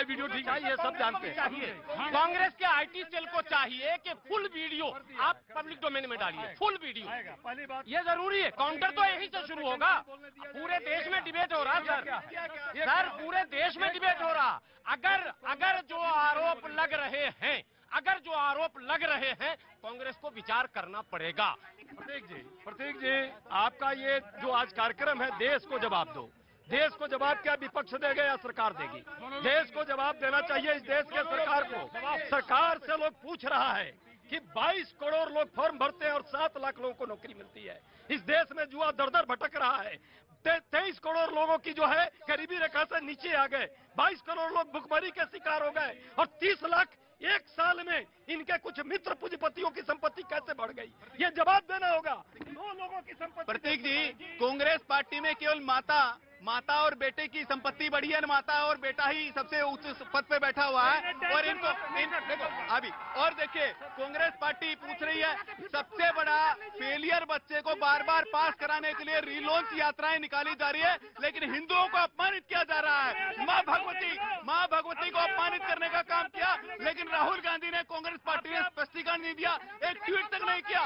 वीडियो ठीक है, सब जानते हैं। कांग्रेस के IT सेल को चाहिए कि फुल वीडियो आप पब्लिक डोमेन में डालिए, फुल वीडियो। ये जरूरी है। काउंटर तो यहीं से शुरू होगा। पूरे देश में डिबेट हो रहा सर, पूरे देश में डिबेट हो रहा। अगर जो आरोप लग रहे हैं कांग्रेस को विचार करना पड़ेगा। प्रतीक जी, आपका ये जो आज कार्यक्रम है, देश को जवाब दो। देश को जवाब क्या विपक्ष देगा या सरकार देगी? देश को जवाब देना चाहिए इस देश के सरकार को। सरकार से लोग पूछ रहा है कि 22 करोड़ लोग फॉर्म भरते हैं और 7 लाख लोगों को नौकरी मिलती है। इस देश में जुआ दर भटक रहा है। 23 करोड़ लोगों की जो है गरीबी रेखा से नीचे आ गए। 22 करोड़ लोग भुखमरी के शिकार हो गए और 30 लाख एक साल में इनके कुछ मित्र पूंजीपतियों की संपत्ति कैसे बढ़ गई, ये जवाब देना होगा। 2 लोगों की संपत्ति। प्रतीक जी, कांग्रेस पार्टी में केवल माता और बेटे की संपत्ति बढ़ी है। माता और बेटा ही सबसे उच्च पद पे बैठा हुआ है और देखो अभी। और देखिए, कांग्रेस पार्टी पूछ रही है सबसे बड़ा फेलियर बच्चे को बार पास कराने के लिए रीलॉन्च यात्राएं निकाली जा रही है, लेकिन हिंदुओं को अपमानित किया जा रहा है। माँ भगवती को अपमानित करने का काम किया, लेकिन राहुल गांधी ने, कांग्रेस पार्टी ने स्पष्टीकरण नहीं दिया, एक ट्वीट तक नहीं किया।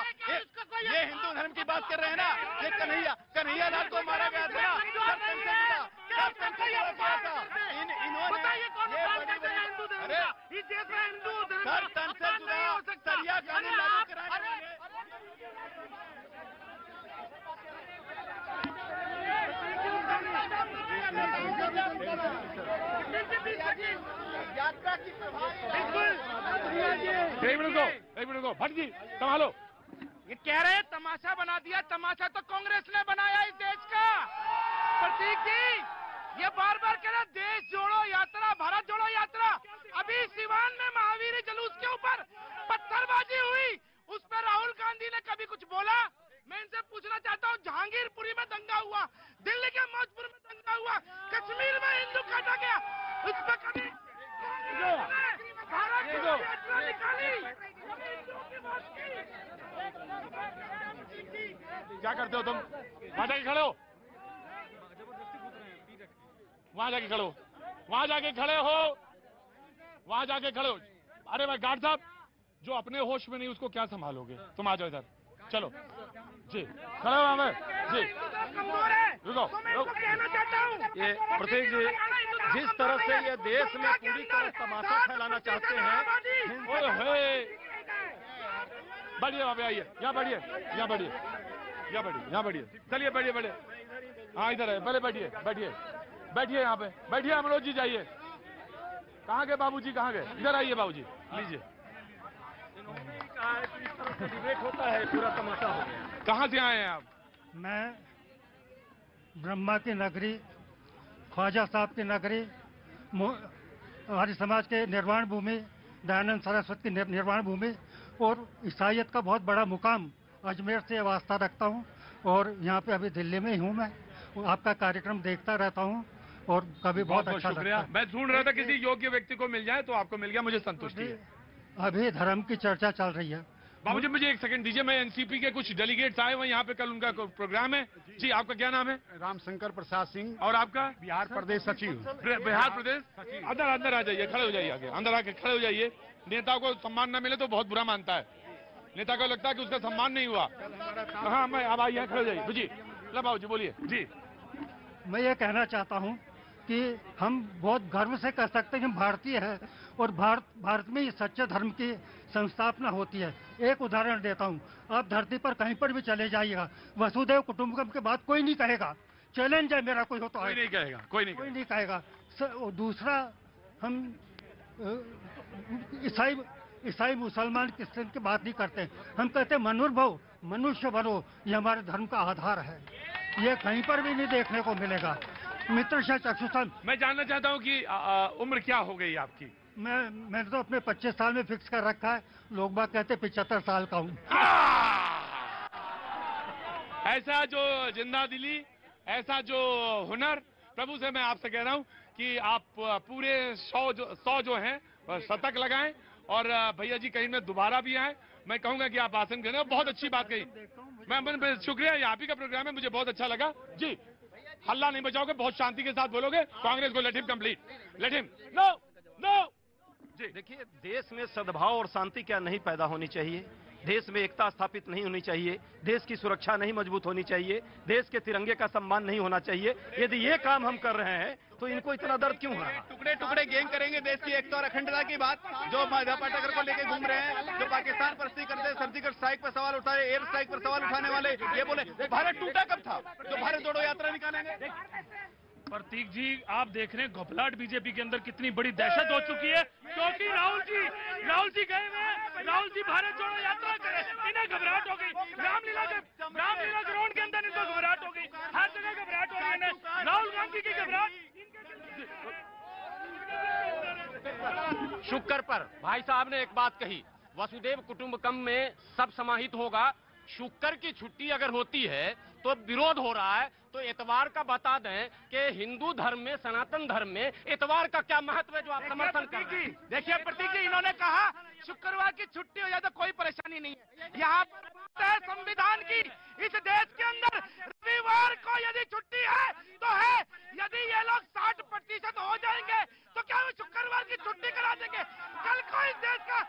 ये हिंदू धर्म की बात कर रहे हैं ना, ये कन्हैया लाल को मारा गया था। इस देश में हिंदू सर तन से जुड़ा सरिया कानून लागू कराने यात्रा की एक मिनट को भट्ट जी संभालो। ये कह रहे हैं तमाशा बना दिया। तमाशा तो कांग्रेस ने बनाया इस देश का। प्रतीक जी, ये बार कह रहे देश जोड़ो यात्रा, भारत जोड़ो यात्रा। अभी सिवान में महावीर जुलूस के ऊपर पत्थरबाजी हुई, उस पर राहुल गांधी ने कभी कुछ बोला? मैं इनसे पूछना चाहता हूँ, जहांगीरपुरी में दंगा हुआ, दिल्ली के मौजपुर में दंगा हुआ, कश्मीर में हिंदू काटा गया, उस पर कभी भारत की यात्रा निकाली? क्या करते हो तुम? वहां जाके खड़े हो, वहां जाके खड़े हो, वहां जाके खड़े हो, वहां जाके खड़े हो। अरे भाई गार्ड साहब, जो अपने होश में नहीं उसको क्या संभालोगे? तुम आ जाओ इधर, चलो जी, खड़े हो हमें जी, रुको। ये प्रतीक जी, जिस तरह से ये देश में पूरी तरह तमाशा फैलाना चाहते हैं, बढ़िए बाबा, आइए यहाँ बढ़िए, यहाँ बढ़िए, यहाँ बढ़िए, यहाँ बढ़िए, चलिए बढ़िए बढ़िए, हाँ इधर है, पहले बैठिए बैठिए बैठिए, यहाँ पे बैठिए। अमरोज जी जाइए, कहाँ गए बाबूजी, कहाँ गए? इधर आइए बाबूजी, लीजिए। डिबेट होता है, पूरा तमाशा हो गया। कहाँ से आए हैं आप? मैं ब्रह्मा की नगरी, ख्वाजा साहब की नगरी, हमारे समाज के निर्वाण भूमि, दयानंद सरस्वती की निर्वाण भूमि और ईसाइयत का बहुत बड़ा मुकाम अजमेर से वास्ता रखता हूँ। और यहाँ पे अभी दिल्ली में ही हूँ। मैं आपका कार्यक्रम देखता रहता हूँ और कभी बहुत अच्छा शुक्रिया। लगता है। मैं ढूंढ रहा था किसी योग्य व्यक्ति को मिल जाए, तो आपको मिल गया, मुझे संतुष्टि है। अभी धर्म की चर्चा चल रही है। बाबूजी मुझे एक सेकंड दीजिए, मैं एनसीपी के कुछ डेलीगेट्स आए हुए यहाँ पे, कल उनका प्रोग्राम है। जी आपका क्या नाम है? रामशंकर प्रसाद सिंह। और आपका? बिहार प्रदेश सचिव। बिहार प्रदेश सचिव। अंदर अंदर आ जाइए, खड़े हो जाइए, आगे अंदर आके खड़े हो जाइए। नेता को सम्मान न मिले तो बहुत बुरा मानता है, नेता को लगता है कि उसका सम्मान नहीं हुआ। हाँ मैं अब आइए, खड़े हो जाइए जी। बाबूजी बोलिए जी। मैं ये कहना चाहता हूँ कि हम बहुत गर्व से कह सकते हैं कि हम भारतीय हैं और भारत में ही सच्चे धर्म की संस्थापना होती है। एक उदाहरण देता हूँ, आप धरती पर कहीं पर भी चले जाइएगा, वसुदेव कुटुंबकम के बाद कोई नहीं कहेगा। चैलेंज है मेरा, कोई हो तो कोई नहीं कहेगा, कोई नहीं कहेगा। दूसरा, हम ईसाई मुसलमान क्रिश्चियन की बात नहीं करते, हम कहते मनुर्भव, मनुष्य बनो, ये हमारे धर्म का आधार है। ये कहीं पर भी नहीं देखने को मिलेगा। मित्र चक्षुषम। मैं जानना चाहता हूँ कि उम्र क्या हो गई आपकी? मैंने तो अपने 25 साल में फिक्स कर रखा है, लोग बात कहते 75 साल का हूँ। ऐसा जो जिंदा दिली, ऐसा जो हुनर, प्रभु से मैं आपसे कह रहा हूँ कि आप पूरे 100 जो हैं शतक लगाएं और भैया जी कहीं में दोबारा भी आए। मैं कहूंगा कि आप आसन करें, बहुत अच्छी बात कही। मैं शुक्रिया, यहाँ ही का प्रोग्राम है, मुझे बहुत अच्छा लगा जी। हल्ला नहीं बचाओगे, बहुत शांति के साथ बोलोगे। कांग्रेस को let him complete, let him. No no जी। देखिए, देश में सद्भाव और शांति क्या नहीं पैदा होनी चाहिए? देश में एकता स्थापित नहीं होनी चाहिए? देश की सुरक्षा नहीं मजबूत होनी चाहिए? देश के तिरंगे का सम्मान नहीं होना चाहिए? यदि ये काम हम कर रहे हैं तो इनको इतना दर्द क्यों हो रहा है? टुकड़े टुकड़े गैंग करेंगे देश की एकता और अखंडता की बात, जो माधव पाटकर को लेके घूम रहे हैं, जो पाकिस्तान परस्ती करते हैं, सर्जिकल स्ट्राइक पर सवाल उठाए, एयर स्ट्राइक पर सवाल उठाने वाले ये बोले भारत टूटा कब था, जो भारत जोड़ो यात्रा निकालेंगे। प्रतीक जी, आप देख रहे हैं घबराहट बीजेपी के अंदर कितनी बड़ी दहशत हो चुकी है, क्योंकि राहुल जी गए हुए, राहुल जी भारत जोड़ो यात्रा करें, इन्हें घबराहट हो गई। रामलीला ग्राउंड के अंदर इनको घबराहट हो गई, हर जगह घबराहट हो रही है। राहुल गांधी की घबराहट। शुक्र पर भाई साहब ने एक बात कही, वसुदेव कुटुंबकम में सब समाहित होगा। शुक्र की छुट्टी अगर होती है तो विरोध हो रहा है, तो इतवार का बता दें कि हिंदू धर्म में, सनातन धर्म में इतवार का क्या महत्व है जो आप समर्थन कर रहे हैं? देखिए प्रतीक जी, इन्होंने कहा शुक्रवार की छुट्टी हो जाए तो कोई परेशानी नहीं है। यहाँ पर है संविधान की, इस देश के अंदर रविवार को यदि छुट्टी है तो है। यदि ये लोग 60% हो जाएंगे तो क्या वो शुक्रवार की छुट्टी करा देंगे? कल को इस देश का